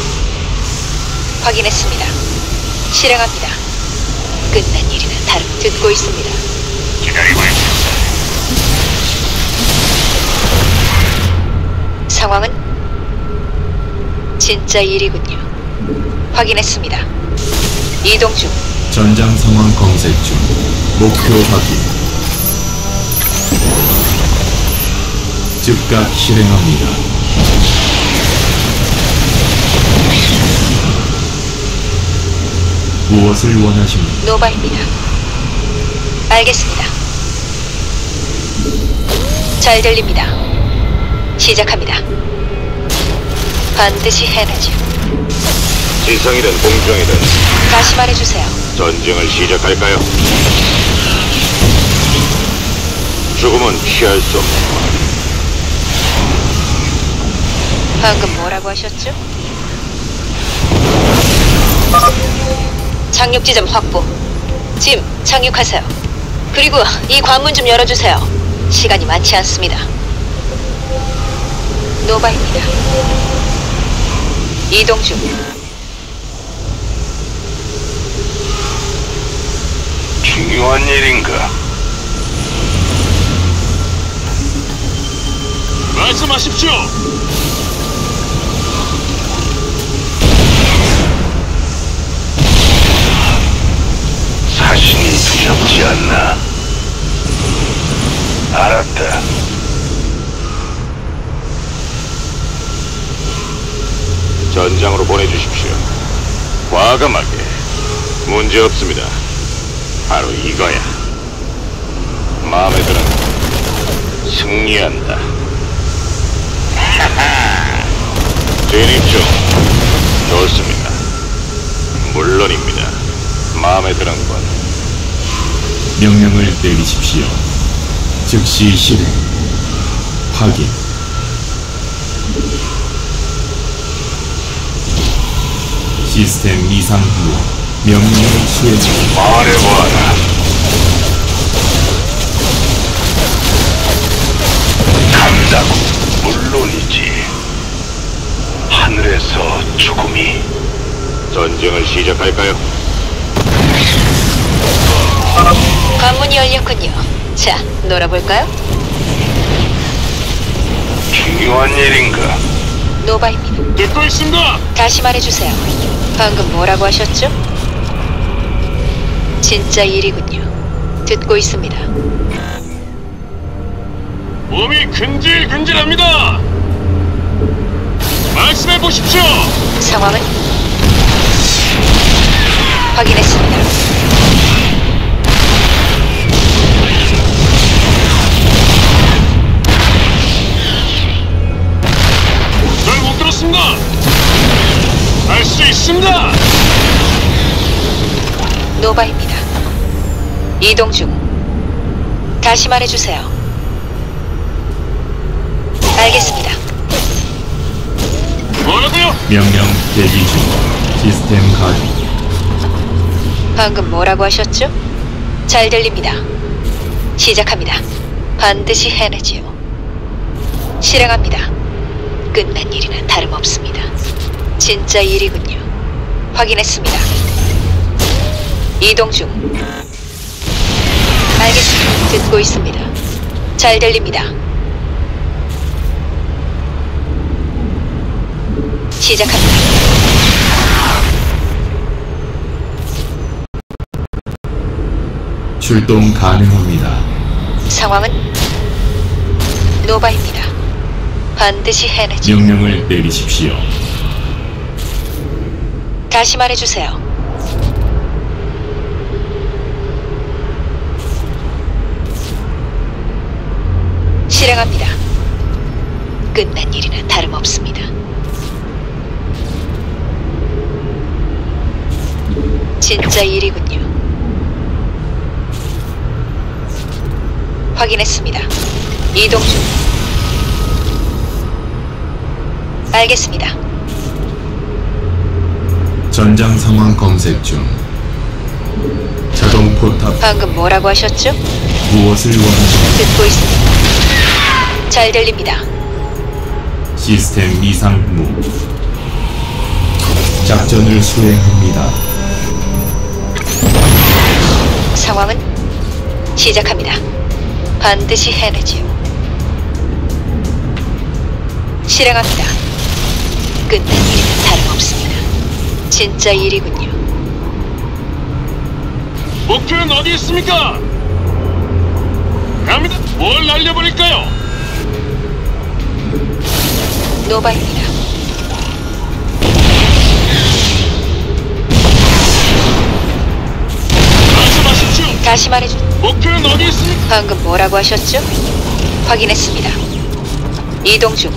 Speaker 4: 확인했습니다. 실행합니다. 끝난 일이나 듣고 있습니다.
Speaker 9: 기다리고 있습니다.
Speaker 4: 상황은 진짜 일이군요. 확인했습니다. 이동 중.
Speaker 10: 전장 상황 검색 중. 목표 확인. 즉각 실행합니다. 무엇을 원하십니까?
Speaker 4: 노바입니다. 알겠습니다. 잘 들립니다. 시작합니다. 반드시 해내죠.
Speaker 2: 지상이든 공중이든
Speaker 4: 다시 말해주세요.
Speaker 2: 전쟁을 시작할까요? 죽음은 피할 수 없네.
Speaker 4: 방금 뭐라고 하셨죠? 착륙 지점 확보. 짐, 착륙하세요. 그리고 이 관문 좀 열어주세요. 시간이 많지 않습니다. 노바입니다. 이동 중.
Speaker 1: 중요한 일인가? 말씀하십시오. 사신이 두렵지 않나? 알았다.
Speaker 2: 전장으로 보내주십시오. 과감하게. 문제 없습니다. 바로 이거야. 마음에 드는 승리한다. 진입 중. 좋습니다. 물론입니다. 마음에 드는 건
Speaker 10: 명령을 내리십시오. 즉시 실행. 확인. 시스템 이상 후 명령을 수행합니다.
Speaker 1: 말해봐라. 간다고. 물론이지. 하늘에서 죽음이.
Speaker 2: 전쟁을 시작할까요?
Speaker 4: 관문이 열렸군요. 자, 놀아볼까요?
Speaker 1: 중요한 일인가?
Speaker 4: 노바입니다.
Speaker 1: 듣고 있습니다.
Speaker 4: 다시 말해주세요. 방금 뭐라고 하셨죠? 진짜 일이군요. 듣고 있습니다.
Speaker 1: 몸이 근질근질합니다. 말씀해 보십시오.
Speaker 4: 상황은? 확인했습니다.
Speaker 1: 잘 못 들었습니다. 할 수 있습니다.
Speaker 4: 노바입니다. 이동 중. 다시 말해주세요. 알겠습니다.
Speaker 1: 뭐라고요?
Speaker 10: 명령 대기 중. 시스템 가동.
Speaker 4: 방금 뭐라고 하셨죠? 잘 들립니다. 시작합니다. 반드시 해내지요. 실행합니다. 끝난 일이나 다름없습니다. 진짜 일이군요. 확인했습니다. 이동 중. 알겠습니다. 듣고 있습니다. 잘 들립니다. 시작합니다.
Speaker 10: 출동 가능합니다.
Speaker 4: 상황은? 노바입니다. 반드시 해내지.
Speaker 10: 명령을 내리십시오.
Speaker 4: 다시 말해주세요. 실행합니다. 끝난 일이나 다름없습니다. 진짜 일이군요. 확인했습니다. 이동 중. 알겠습니다.
Speaker 10: 전장 상황 검색 중. 자동 포탑.
Speaker 4: 방금 뭐라고 하셨죠?
Speaker 10: 무엇을 원하십니까?
Speaker 4: 듣고 있습니다. 잘 들립니다.
Speaker 10: 시스템 이상 무. 작전을 수행합니다.
Speaker 4: 상황은 시작합니다. 반드시 해내지요. 실행합니다. 끝난 일이나 다름없습니다. 진짜 일이군요.
Speaker 1: 목표는 어디 있습니까? 갑니다. 뭘 날려버릴까요?
Speaker 4: 노바입니다.
Speaker 1: 말씀하십시오.
Speaker 4: 다시 말해주.
Speaker 1: 목표는 어디 있습니까?
Speaker 4: 방금 뭐라고 하셨죠? 확인했습니다. 이동 중.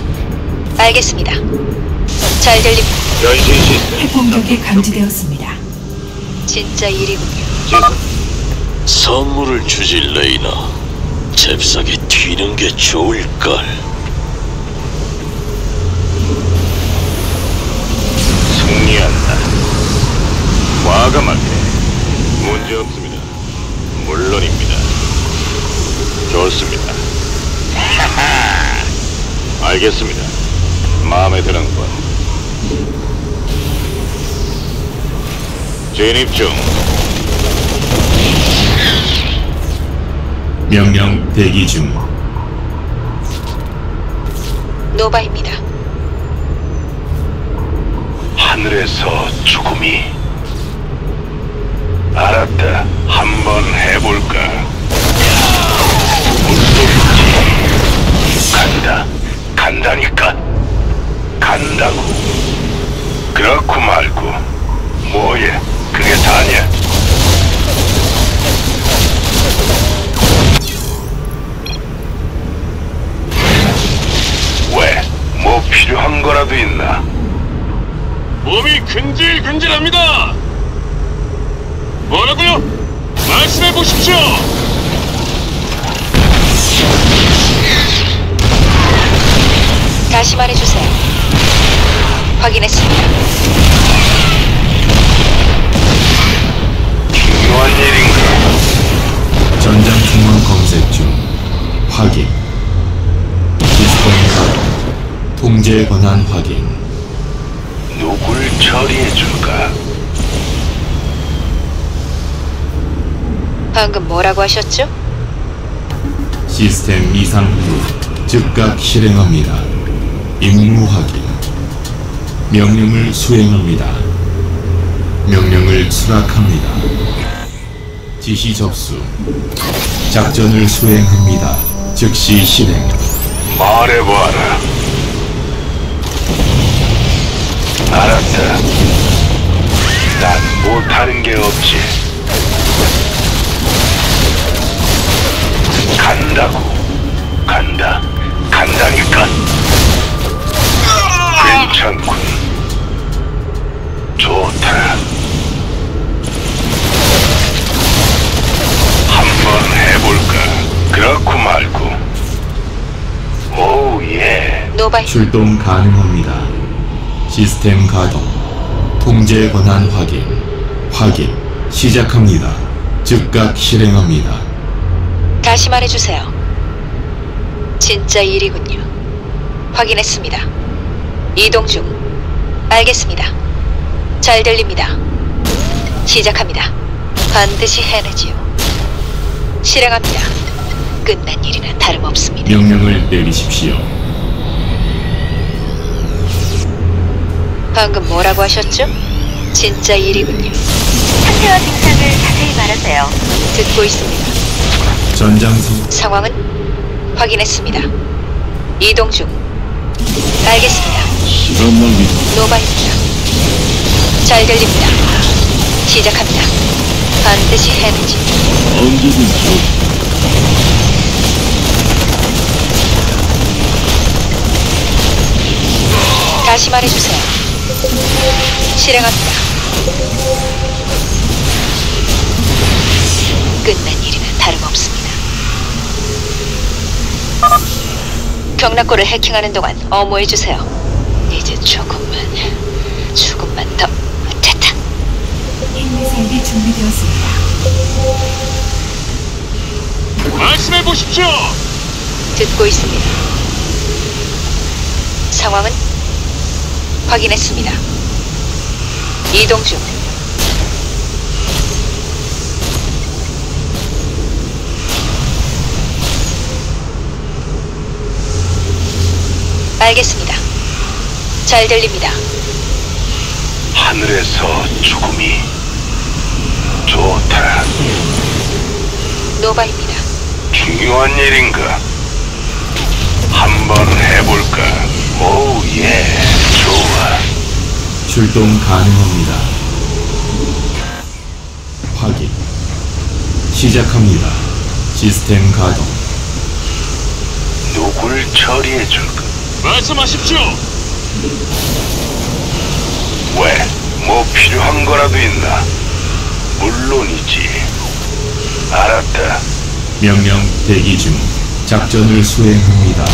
Speaker 4: 알겠습니다. 잘 들립니다.
Speaker 2: 변신 시스템
Speaker 5: 핵공격이 감지되었습니다.
Speaker 4: 진짜 일이군요.
Speaker 1: 선물을 주지 레이나. 잽싸게 튀는 게 좋을걸.
Speaker 2: 승리한다. 과감하게. 문제 없습니다. 물론입니다. 좋습니다. 알겠습니다. 마음에 드는 건 진입 중.
Speaker 10: 명령 대기 중.
Speaker 4: 노바입니다.
Speaker 6: 하늘에서 죽음이. 알았다. 한번 해볼까? 간다. 간다니까. 간다고. 그렇고 말고. 뭐예? 그게 다냐? 왜? 뭐 필요한 거라도 있나?
Speaker 1: 몸이 근질근질합니다. 뭐라고요? 말씀해 보십시오.
Speaker 4: 다시 말해주세요. 확인했습니다.
Speaker 6: 중요한 일인가?
Speaker 10: 전장 상황 검색 중. 확인. 시스템 가동. 통제 권한 확인.
Speaker 6: 누굴 처리해줄까?
Speaker 4: 방금 뭐라고 하셨죠?
Speaker 10: 시스템 이상 후 즉각 실행합니다. 임무 확인. 명령을 수행합니다. 명령을 수락합니다. 지시 접수. 작전을 수행합니다. 즉시 실행.
Speaker 6: 말해봐라. 알았다. 난 못하는 게 없지. 간다고. 간다. 간다니까. 괜찮군. 좋다. 한번 해볼까? 그렇고 말고. 오, 예.
Speaker 4: 노바이.
Speaker 10: 출동 가능합니다. 시스템 가동. 통제 권한 확인. 확인. 시작합니다. 즉각 실행합니다.
Speaker 4: 다시 말해주세요. 진짜 일이군요. 확인했습니다. 이동 중. 알겠습니다. 잘 들립니다. 시작합니다. 반드시 해내지요. 실행합니다. 끝난 일이나 다름없습니다.
Speaker 10: 명령을 내리십시오.
Speaker 4: 방금 뭐라고 하셨죠? 진짜 일이군요.
Speaker 11: 상태와 증상을 자세히 말하세요.
Speaker 4: 듣고 있습니다.
Speaker 10: 전장성
Speaker 4: 상황은 확인했습니다. 이동 중. 알겠습니다.
Speaker 2: 시간 낭비.
Speaker 4: 노바입니다. 잘 들립니다. 시작합니다. 반드시 해내지.
Speaker 2: 언제든 좋.
Speaker 4: 다시 말해주세요. 실행합니다. 끝난 일이나 다름없습니다. 경락고를 해킹하는 동안 어모해주세요. 이제 조금만 더. 됐다.
Speaker 5: 핵미사일이 준비되었습니다.
Speaker 1: 말씀해 보십시오.
Speaker 4: 듣고 있습니다. 상황은? 확인했습니다. 이동 중. 알겠습니다. 잘 들립니다.
Speaker 12: 하늘에서 죽음이 좋다.
Speaker 4: 노바입니다.
Speaker 12: 중요한 일인가? 한번 해볼까? 오, 예, 좋아.
Speaker 10: 출동 가능합니다. 확인. 시작합니다. 시스템 가동.
Speaker 12: 누굴 처리해줄까?
Speaker 3: 말씀하십시오.
Speaker 12: 왜? 뭐 필요한 거라도 있나? 물론이지. 알았다.
Speaker 10: 명령 대기 중. 작전을 수행합니다.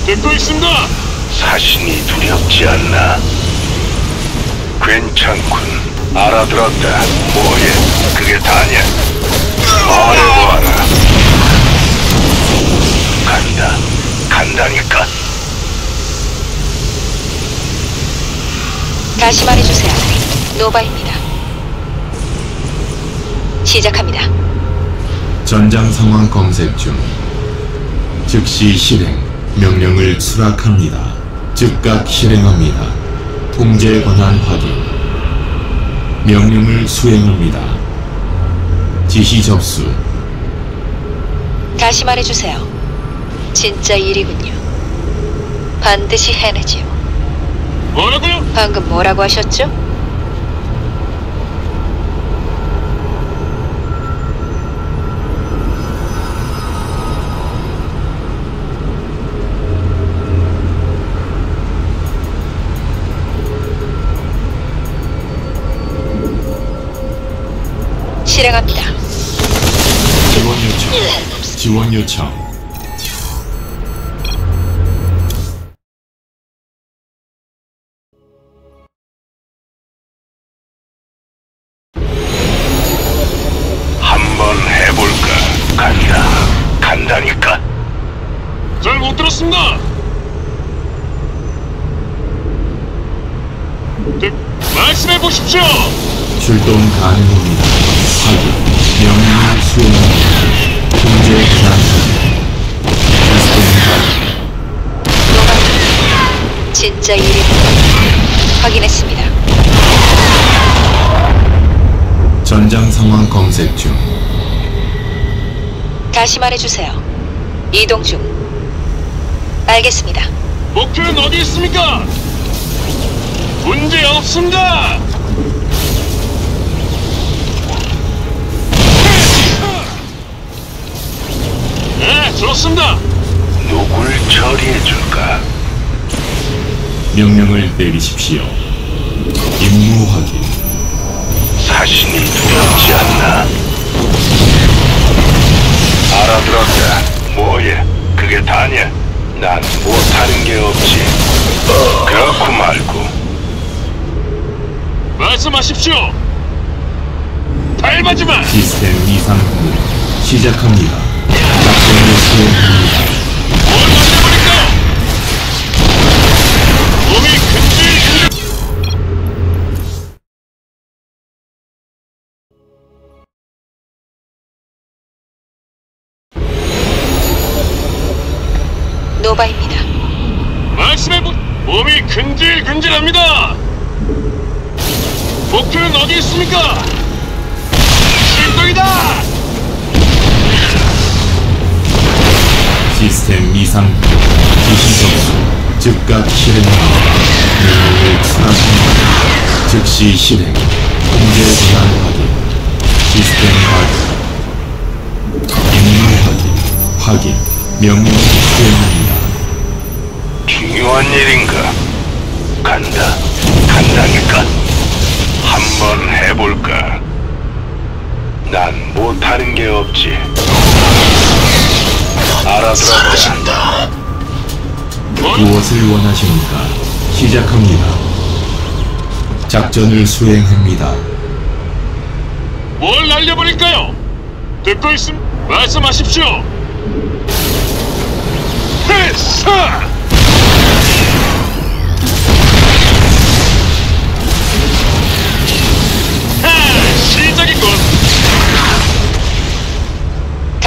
Speaker 3: 듣고 있습니다.
Speaker 12: 사신이 두렵지 않나? 괜찮군. 알아들었다. 뭐예? 그게 다냐? 말해봐라. 간다. 간다니까.
Speaker 4: 다시 말해주세요. 노바입니다. 시작합니다.
Speaker 10: 전장 상황 검색 중. 즉시 실행. 명령을 수락합니다. 즉각 실행합니다. 통제 권한 확인. 명령을 수행합니다. 지시 접수.
Speaker 4: 다시 말해주세요. 진짜 일이군요. 반드시 해내지요.
Speaker 3: 뭐라고요?
Speaker 4: 방금 뭐라고 하셨죠? 실행합니다.
Speaker 10: 지원 요청. 지원 요청.
Speaker 12: 한번 해볼까? 간다. 간다니까.
Speaker 3: 잘 못 들었습니다. 말씀해 보십시오.
Speaker 10: 출동 가능합니다. 확인. 명령을 수행합니다. 통제 권한 확인. 시스템 가동.
Speaker 4: 노바. 진짜 일이군요. 확인했습니다.
Speaker 10: 전장 상황 검색 중.
Speaker 4: 다시 말해주세요. 이동 중. 알겠습니다.
Speaker 3: 목표는 어디 있습니까? 문제 없습니다. 네, 좋습니다.
Speaker 12: 누굴 처리해줄까?
Speaker 10: 명령을 내리십시오. 임무 확인.
Speaker 12: 사신이 두렵지 않나? 알아들었다. 뭐예? 그게 다냐? 난 못하는 게 없지. 그렇고 말고.
Speaker 3: 말씀하십시오. 닮아지마.
Speaker 10: 시스템 이상 후 시작합니다. 작전을 수행합니다.
Speaker 3: 뭘 날려버릴까요? 몸이 근질근질.
Speaker 4: 노바입니다.
Speaker 3: 말씀해보. 몸이 근질근질합니다. 목표는 어디 있습니까? 출동이다.
Speaker 10: 시스템 이상 후 지시 접수. 즉각 실행합니다. 명령을 수락합니다. 즉시 실행. 통제 권한 확인. 시스템 가동. 임무 확인. 확인. 명령을 수행합니다.
Speaker 12: 중요한 일인가? 간다. 간다니까. 한번 해볼까? 난 못하는 게 없지. 알아들었다.
Speaker 10: 무엇을 원하십니까? 시작합니다. 작전을 수행합니다.
Speaker 3: 뭘 날려버릴까요? 듣고 있음. 말씀하십시오.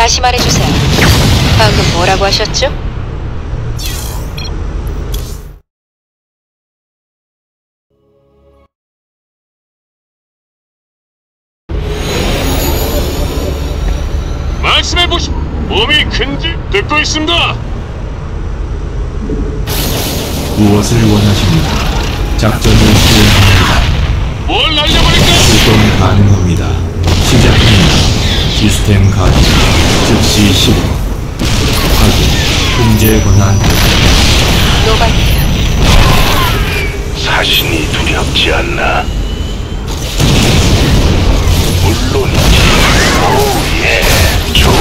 Speaker 4: 다시 말해주세요. 방금 뭐라고 하셨죠?
Speaker 1: 말씀해보시. 몸이 근질 듣고 있습니다.
Speaker 10: 무엇을 원하십니까? 작전을 수행합니다.
Speaker 1: 뭘 날려버릴까요?
Speaker 10: 출동 가능합니다. 시작합니다. 시스템 가동. 즉시 실행. 확인. 통제 권한.
Speaker 4: 노바입니다.
Speaker 12: 사신이 두렵지 않나? 물론이지. 오예, 좋아.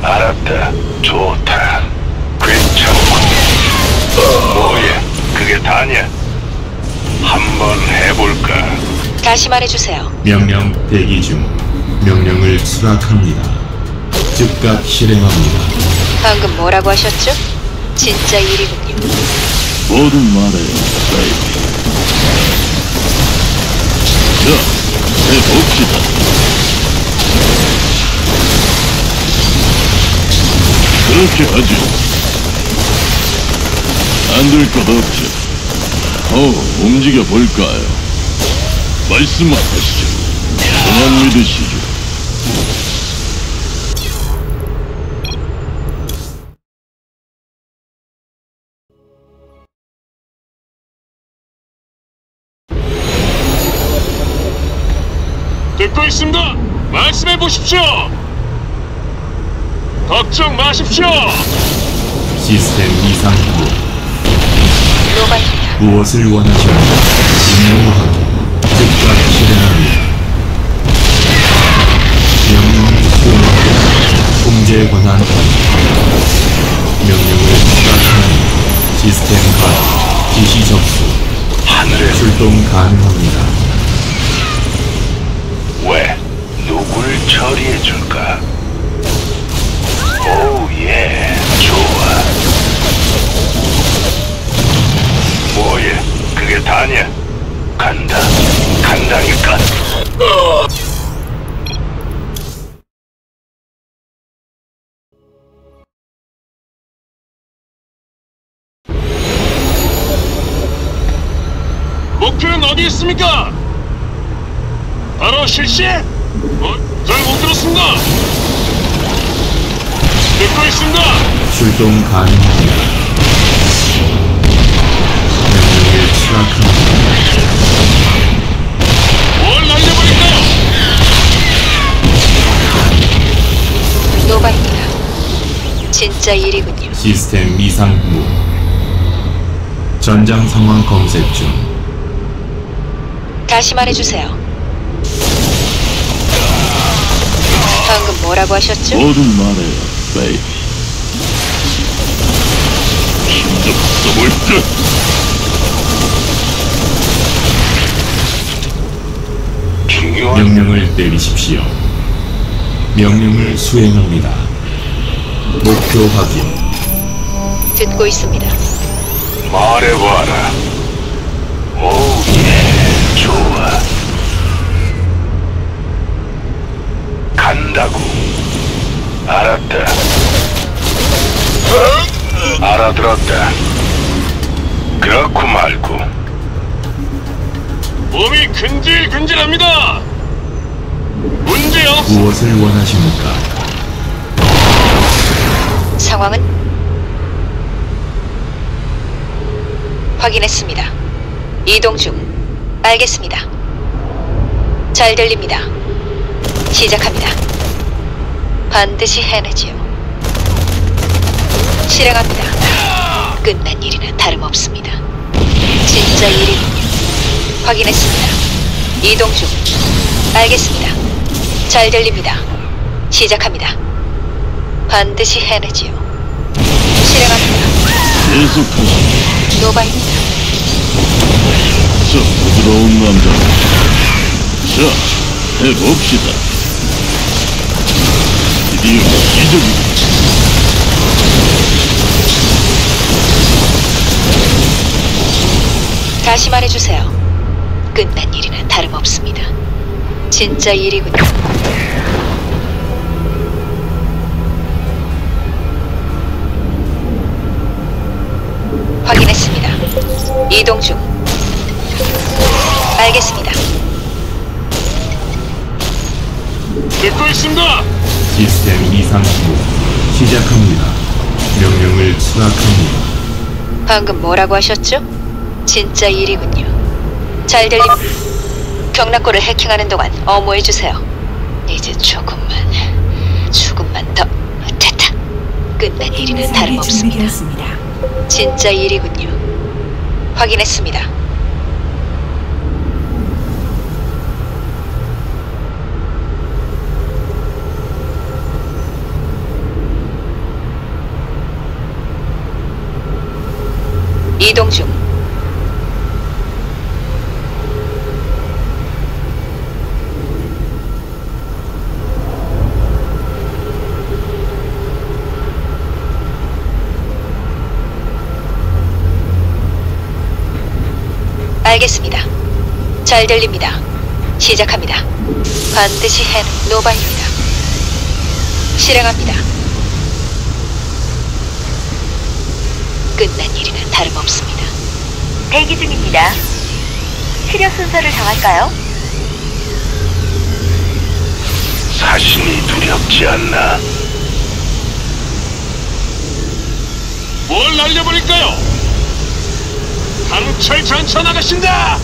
Speaker 12: 알았다, 좋다. 괜찮군. 뭐야, 그게 다냐? 한번 해볼까?
Speaker 4: 다시 말해주세요.
Speaker 10: 명령 대기 중. 명령을 수락합니다. 즉각 실행합니다.
Speaker 4: 방금 뭐라고 하셨죠? 진짜 일이군요.
Speaker 1: 뭐든 말해요, 베이비. 자, 해봅시다. 그렇게 하죠. 안 될 것 없죠. 움직여 볼까요? 말씀하시죠. 저만 믿으시죠. 듣고 있습니다. 말씀해 보십시오. 걱정 마십시오.
Speaker 10: 시스템 이상 후.
Speaker 4: 노바입니다.
Speaker 10: 무엇을 원하십니까? 임무 확인. 즉각 실행합니다. 명령 수행합니다. 통제 권한 명령을 수락합니다. 시스템 가동. 지시 접수.
Speaker 12: 하늘에
Speaker 10: 출동 가능합니다.
Speaker 12: 왜? 누굴 처리해줄까? 오예, 좋아. 뭐야, 그게 다냐? 간다, 간다니까.
Speaker 1: 목표는 어디 있습니까? 바로 실시? 잘 못 들었습니다. 듣고 있습니다.
Speaker 10: 출동 가능합니다. 명령을 수락합니다.
Speaker 1: 뭘 날려버릴까요?
Speaker 4: 노바입니다. 진짜 일이군요.
Speaker 10: 시스템 이상 무. 전장 상황 검색 중.
Speaker 4: 다시 말해주세요. 방금 뭐라고 하셨죠?
Speaker 1: 뭐든 말해요, 베이비. 힘좀 써볼까?
Speaker 10: 명령을 내리십시오. 명령을 수행합니다. 목표 확인.
Speaker 4: 듣고 있습니다.
Speaker 12: 말해봐라. 오예, 좋아. 간다고. 알았다. 알아들었다. 그렇고 말고.
Speaker 1: 몸이 근질근질합니다. 문제 없.
Speaker 10: 무엇을 원하십니까?
Speaker 4: 상황은? 확인했습니다. 이동 중. 알겠습니다. 잘 들립니다. 시작합니다. 반드시 해내지요. 실행합니다. 끝난 일이나 다름없습니다. 진짜 일이군요. 확인했습니다. 이동 중. 알겠습니다. 잘 들립니다. 시작합니다. 반드시 해내지요. 실행합니다.
Speaker 1: 계속하시죠.
Speaker 4: 노바입니다.
Speaker 1: 저 부드러운 남자. 자, 해봅시다. 드디어 시작이다.
Speaker 4: 다시 말해주세요. 끝난 일이나 다름없습니다. 진짜 일이군요. 이동 중. 알겠습니다.
Speaker 1: 듣고 있습니다.
Speaker 10: 시스템 이상 후 시작합니다. 명령을 수락합니다.
Speaker 4: 방금 뭐라고 하셨죠? 진짜 일이군요. 잘 들림. 경락고를 해킹하는 동안 어모해주세요. 이제 조금만 더. 됐다. 끝난 일이나 다름없습니다. 진짜 일이군요. 확인했습니다. 이동 중. 알겠습니다. 잘 들립니다. 시작합니다. 반드시 노바입니다. 실행합니다. 끝난 일이나 다름없습니다.
Speaker 11: 대기 중입니다. 치료 순서를 정할까요?
Speaker 12: 사신이 두렵지 않나?
Speaker 1: 뭘 날려버릴까요? 강철 전차 나가신다!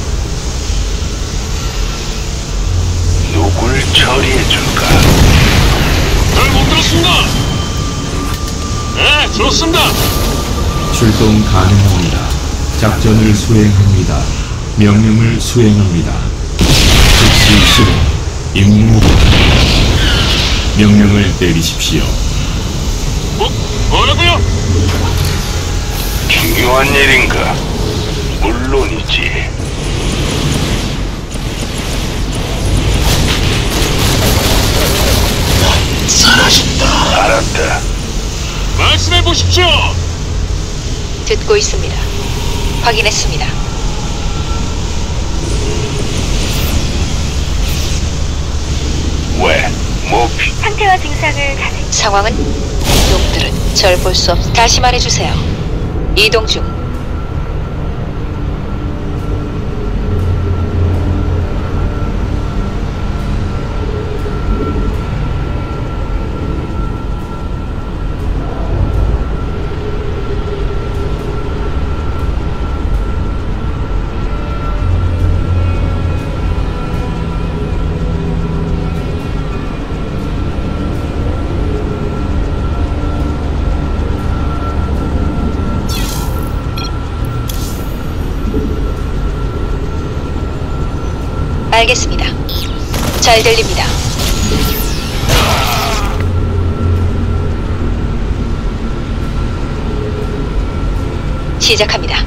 Speaker 12: 누굴 처리해줄까?
Speaker 1: 잘 못 들었습니다! 네, 들었습니다!
Speaker 10: 출동 가능합니다. 작전을 수행합니다. 명령을 수행합니다. 즉시 실행. 임무 명령을 내리십시오.
Speaker 1: 뭐라고요?
Speaker 12: 중요한 일인가? 물론이지.
Speaker 1: 사라진다.
Speaker 12: 알았다.
Speaker 1: 말씀해 보십시오.
Speaker 4: 듣고 있습니다. 확인했습니다.
Speaker 12: 왜?
Speaker 11: 상태와 증상을 자세히.
Speaker 4: 상황은? 놈들은 절 볼 수 없. 다시 말해주세요. 이동 중. 알겠습니다. 잘 들립니다. 시작합니다.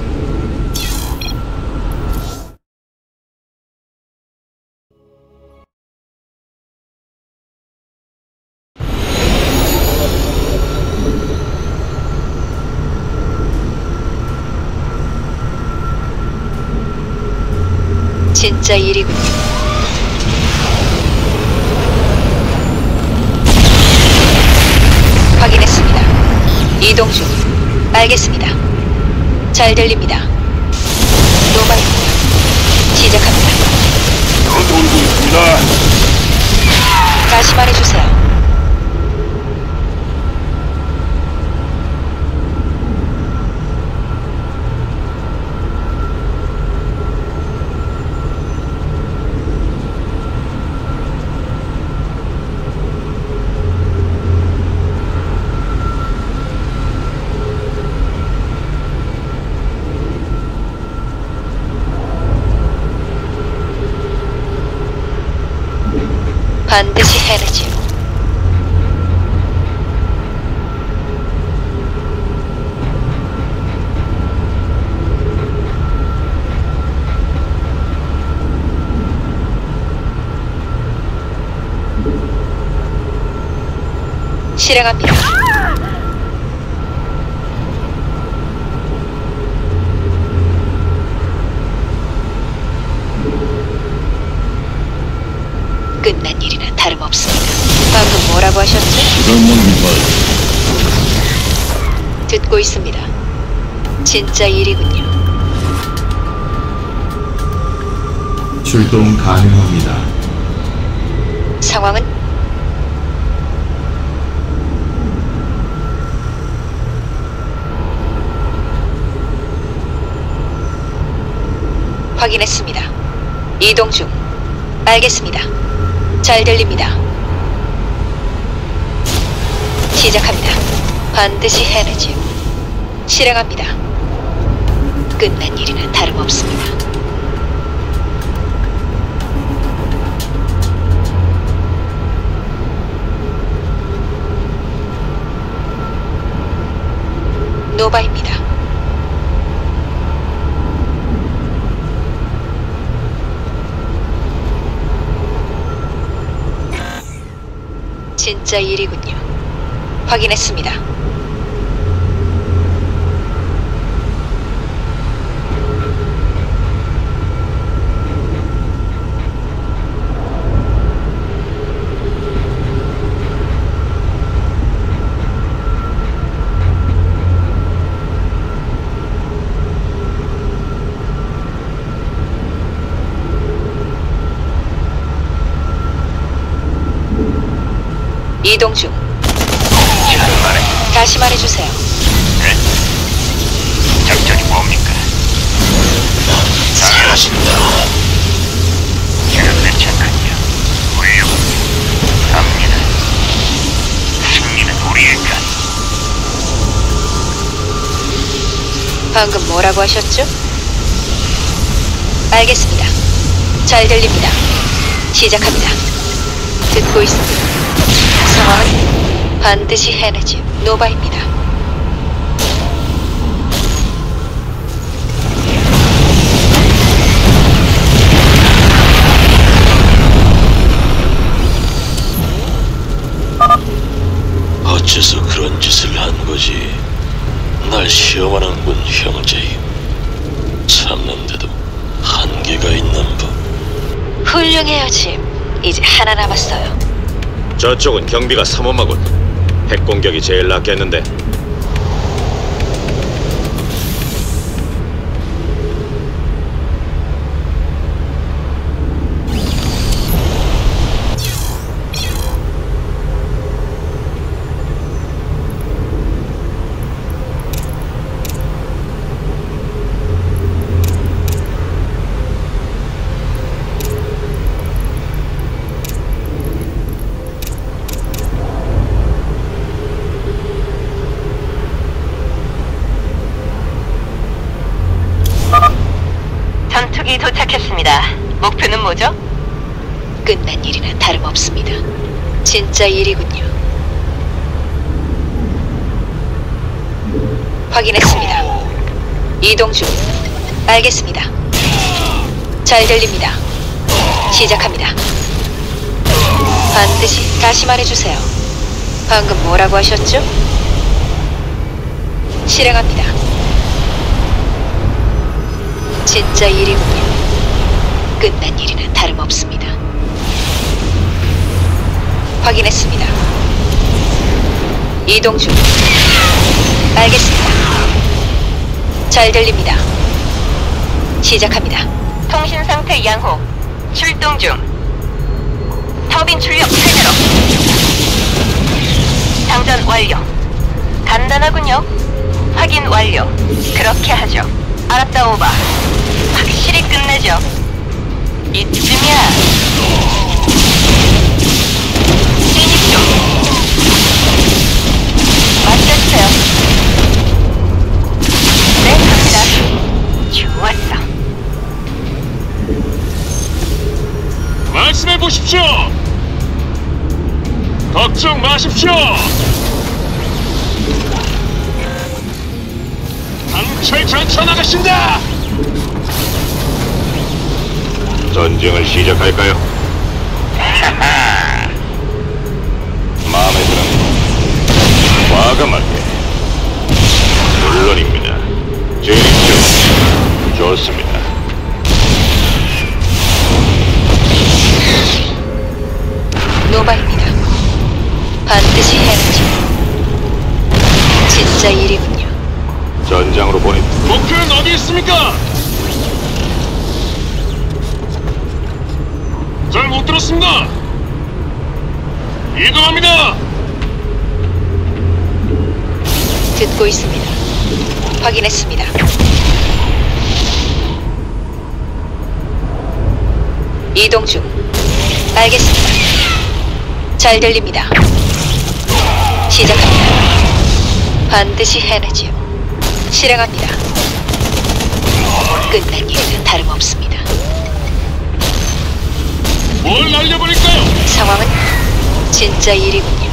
Speaker 4: 진짜 일이군요. 확인했습니다. 이동 중. 알겠습니다. 잘 들립니다. 노바입니다. 시작합니다.
Speaker 12: 서둘고 있습니다.
Speaker 4: 다시 말해주세요. 반드시 해내지요. 실행합니다. 끝난 일이나 다름없습니다. 방금 뭐라고 하셨죠? 듣고 있습니다. 진짜 일이군요.
Speaker 10: 출동 가능합니다.
Speaker 4: 상황은? 확인했습니다. 이동 중. 알겠습니다. 잘 들립니다. 시작합니다. 반드시 해내지요. 실행합니다. 끝난 일이나 다름없습니다. 노바입니다. 진짜 일이군요. 확인했습니다. 이동 중. 다시 말해주세요.
Speaker 12: 작전이 뭡니까? 잘하신다. 이런 괜찮군요. 훌륭. 갑니다. 승리는 우리의 것.
Speaker 4: 방금 뭐라고 하셨죠? 알겠습니다. 잘 들립니다. 시작합니다. 듣고 있습니다. 상황은 반드시 해내지. 노바입니다.
Speaker 1: 어째서 그런 짓을 한 거지? 날 시험하는군, 형제. 참는데도 한계가 있는 법.
Speaker 4: 훌륭해요, 짐. 이제 하나 남았어요.
Speaker 2: 저쪽은 경비가 삼엄하군. 핵공격이 제일 낫겠는데.
Speaker 4: 전투기 도착했습니다. 목표는 뭐죠? 끝난 일이나 다름없습니다. 진짜 일이군요. 확인했습니다. 이동 중. 알겠습니다. 잘 들립니다. 시작합니다. 반드시 다시 말해주세요. 방금 뭐라고 하셨죠? 실행합니다. 진짜 일이군요. 끝난 일이나 다름없습니다. 확인했습니다. 이동 중. 알겠습니다. 잘 들립니다. 시작합니다. 통신 상태 양호. 출동 중. 터빈 출력 최대로. 장전 완료. 간단하군요. 확인 완료. 그렇게 하죠. 알았다, 오바. 확실히 끝내죠. 이쯤이야. 진입 중. 맡겨주세요. 네, 갑니다. 좋았어.
Speaker 12: 말씀해 보십시오. 걱정 마십시오. 강철 전차 나가신다.
Speaker 2: 전쟁을 시작할까요? 마음에 드는 과감하게. 물론입니다. 진입 좋습니다.
Speaker 4: 노바입니다. 반드시 해내죠. 진짜 일이군요.
Speaker 2: 전장으로 보내.
Speaker 12: 목표는 어디 있습니까? 잘 못 들었습니다. 이동합니다.
Speaker 4: 듣고 있습니다. 확인했습니다. 이동 중. 알겠습니다. 잘 들립니다. 시작합니다. 반드시 해내지요. 실행합니다. 끝난 일은 다름없습니다.
Speaker 12: 뭘 날려버릴까요?
Speaker 4: 상황은 진짜 일이군요.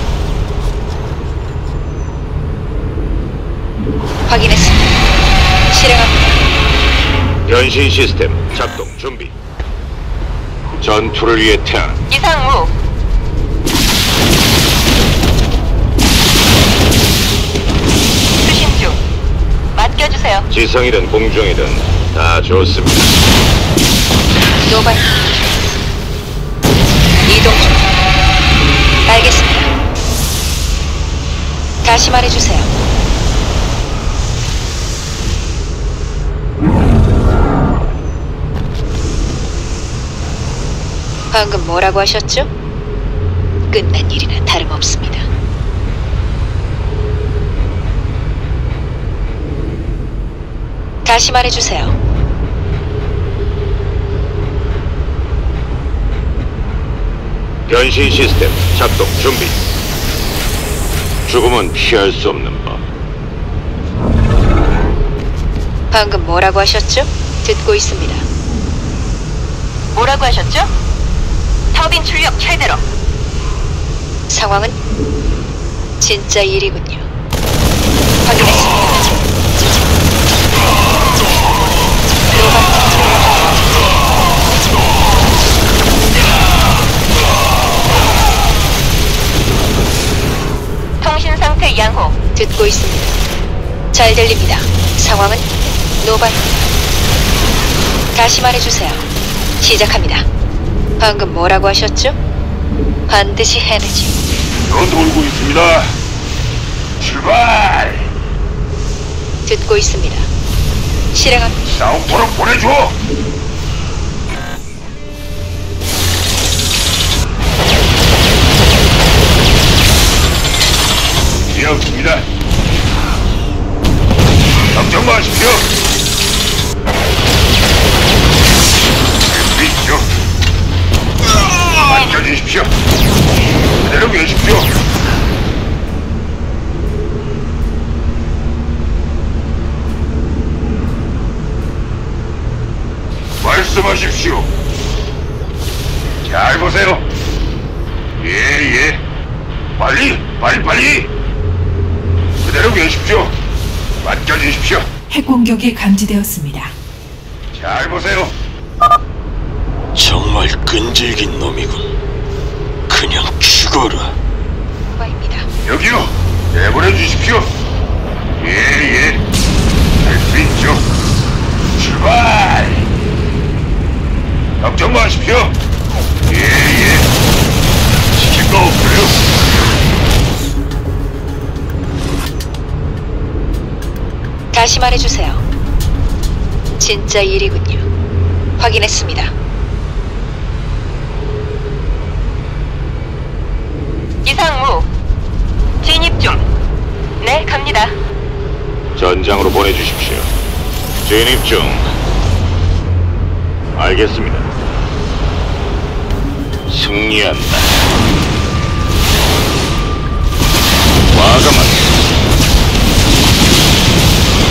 Speaker 4: 확인했습니다. 실행합니다.
Speaker 2: 변신 시스템 작동 준비. 전투를 위해 태어난
Speaker 11: 이상무. 수신 중. 맡겨주세요.
Speaker 2: 지성이든 공중이든 다 좋습니다.
Speaker 4: 노발. 이동 중. 알겠습니다. 다시 말해주세요. 방금 뭐라고 하셨죠? 끝난 일이나 다름없습니다. 다시 말해주세요.
Speaker 2: 변신 시스템 작동 준비. 죽음은 피할 수 없는 법.
Speaker 4: 방금 뭐라고 하셨죠? 듣고 있습니다.
Speaker 11: 뭐라고 하셨죠? 터빈 출력 최대로.
Speaker 4: 상황은 진짜 일이군요. 확인했습니다.
Speaker 11: 통신 상태 양호.
Speaker 4: 듣고 있습니다. 잘 들립니다. 상황은 노바입니다. 다시 말해주세요. 시작합니다. 방금 뭐라고 하셨죠? 반드시 해내지.
Speaker 12: 돌고 있습니다. 출발!
Speaker 4: 듣고 있습니다. 실행합니다.
Speaker 12: 싸움터로 보내줘! 되었습니다. 걱정 마십시오. 할 수 있죠. 맡겨주십시오. 그대로 계십시오. 말씀하십시오. 잘 보세요. 예. 빨리. 그대로 계십시오. 맡겨주십시오.
Speaker 5: 핵공격이 감지되었습니다.
Speaker 12: 잘 보세요.
Speaker 1: 정말 끈질긴 놈이군. 그냥 죽어라.
Speaker 4: 노바입니다.
Speaker 12: 여기요. 내보내 주십시오. 예. 할 수 있죠. 출발. 걱정 마십시오. 예. 시킬 거 없어요.
Speaker 4: 다시 말해주세요. 진짜 일이군요. 확인했습니다.
Speaker 11: 이상무. 진입 중. 네, 갑니다.
Speaker 2: 전장으로 보내주십시오. 진입 중. 알겠습니다. 승리한다. 과감하게.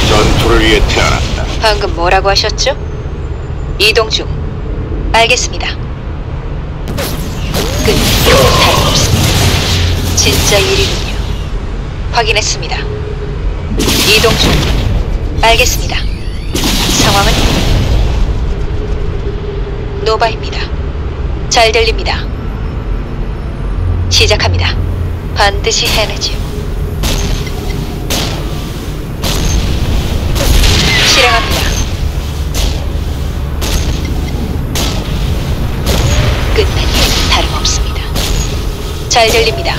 Speaker 2: 전투를 위해 태어났다.
Speaker 4: 방금 뭐라고 하셨죠? 이동 중. 알겠습니다. 끝난 일은 다름없습니다. 진짜 일이군요. 확인했습니다. 이동 중. 알겠습니다. 상황은 노바입니다. 잘 들립니다. 시작합니다. 반드시 해내지요. 실행합니다. 끝난 일은 다름없습니다. 잘 들립니다.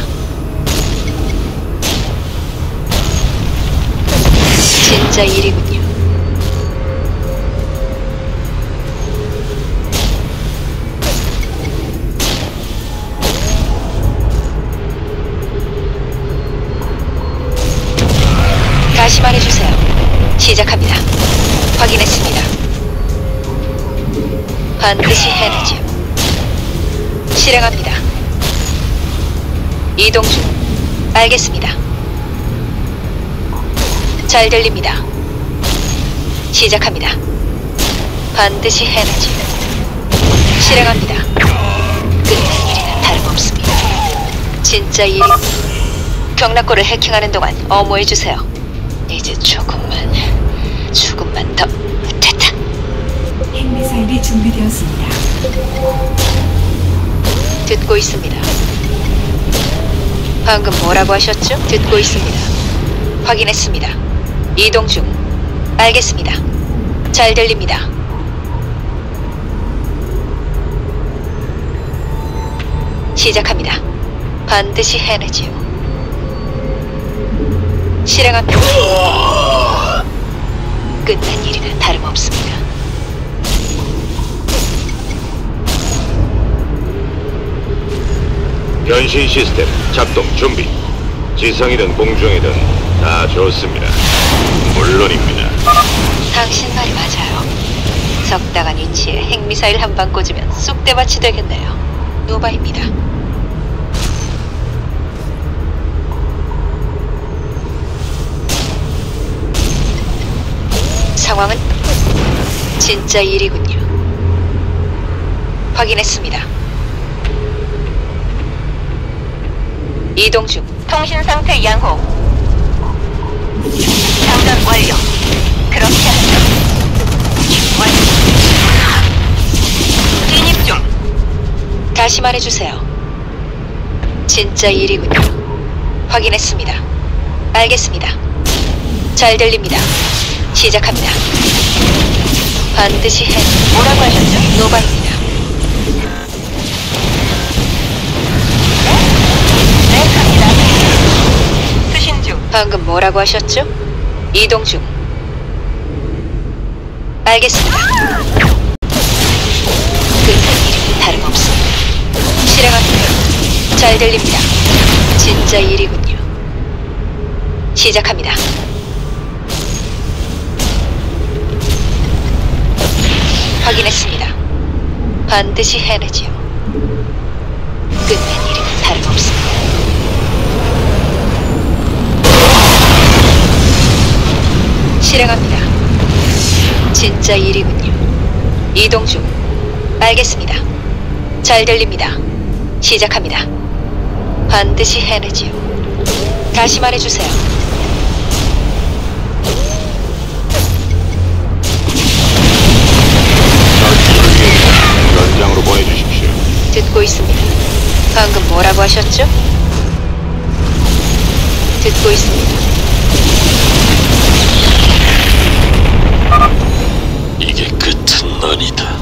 Speaker 4: 진짜 일이군요. 다시 말해주세요. 시작합니다. 확인했습니다. 반드시 해내죠. 실행합니다. 이동 중. 알겠습니다. 잘 들립니다. 시작합니다. 반드시 해내죠. 실행합니다. 끝난 일이나 다름없습니다. 진짜 일이... 경락고를 해킹하는 동안 어모해주세요. 이제 조금만 더... 됐다.
Speaker 5: 핵미사일이 준비되었습니다.
Speaker 4: 듣고 있습니다. 방금 뭐라고 하셨죠? 듣고 있습니다. 확인했습니다. 이동 중. 알겠습니다. 잘 들립니다. 시작합니다. 반드시 해내지요. 실행합니다. 끝난 일이나 다름없습니다.
Speaker 2: 변신 시스템 작동 준비. 지상이든 공중이든 다 좋습니다. 물론입니다.
Speaker 4: 당신 말이 맞아요. 적당한 위치에 핵미사일 한 방 꽂으면 쑥대밭이 되겠네요. 노바입니다. 상황은 진짜 일이군요. 확인했습니다. 이동 중.
Speaker 11: 통신 상태 양호. 장전 완료. 그렇게 하죠. 완료. 진입 중.
Speaker 4: 다시 말해주세요. 진짜 일이군요. 확인했습니다. 알겠습니다. 잘 들립니다. 시작합니다. 반드시 해. 뭐라고 하셨죠? 노바입니다.
Speaker 11: 네, 갑니다. 수신 중.
Speaker 4: 방금 뭐라고 하셨죠? 이동 중. 알겠습니다. 끝난 일은 다름없습니다. 실행합니다. 잘 들립니다. 진짜 일이군요. 시작합니다. 확인했습니다. 반드시 해내지요. 끝난 일은 다름없습니다. 실행합니다. 진짜 일이군요. 이동 중. 알겠습니다. 잘 들립니다. 시작합니다. 반드시 해내지요. 다시 말해주세요.
Speaker 2: 현장으로 보내주십시오.
Speaker 4: 듣고 있습니다. 방금 뭐라고 하셨죠? 듣고 있습니다.
Speaker 1: 이게 끝은 아니다.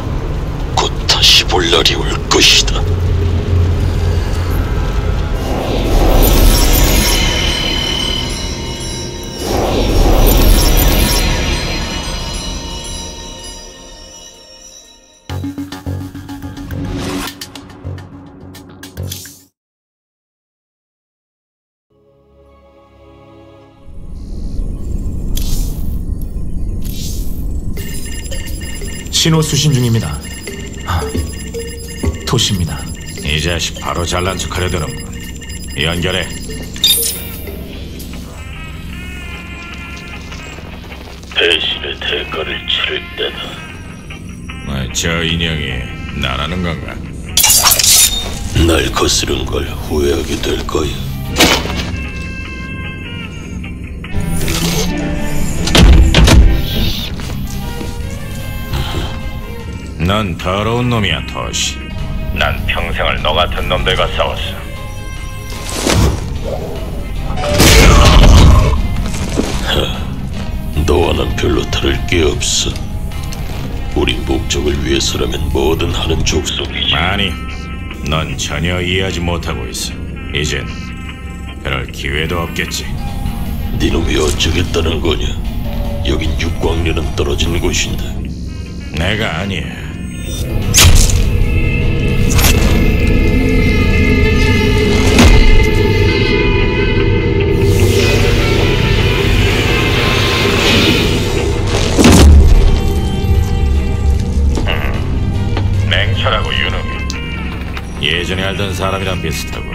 Speaker 1: 곧 다시 볼 날이 올 것이다.
Speaker 3: 신호 수신 중입니다. 토시입니다.
Speaker 2: 이 자식 바로 잘난 척하려 드는군. 연결해.
Speaker 1: 배신의 대가를 치를 때다.
Speaker 2: 저 인형이 나라는 건가?
Speaker 1: 날 거스른 걸 후회하게 될 거야.
Speaker 2: 넌 더러운 놈이야, 토시. 난 평생을 너 같은 놈들과 싸웠어.
Speaker 1: 너와는 별로 다를 게 없어. 우리 목적을 위해서라면 뭐든 하는 족속이지.
Speaker 2: 아니, 넌 전혀 이해하지 못하고 있어. 이젠 그럴 기회도 없겠지.
Speaker 1: 네놈이 어쩌겠다는 거냐? 여긴 육광년은 떨어진 곳인데.
Speaker 2: 내가 아니야. 알던 사람이랑 비슷하고.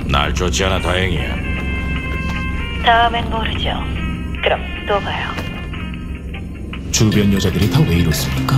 Speaker 2: 날 쫓지 않아 다행이야.
Speaker 11: 다음엔 모르죠. 그럼 또 봐요.
Speaker 3: 주변 여자들이 다 왜 이렇습니까?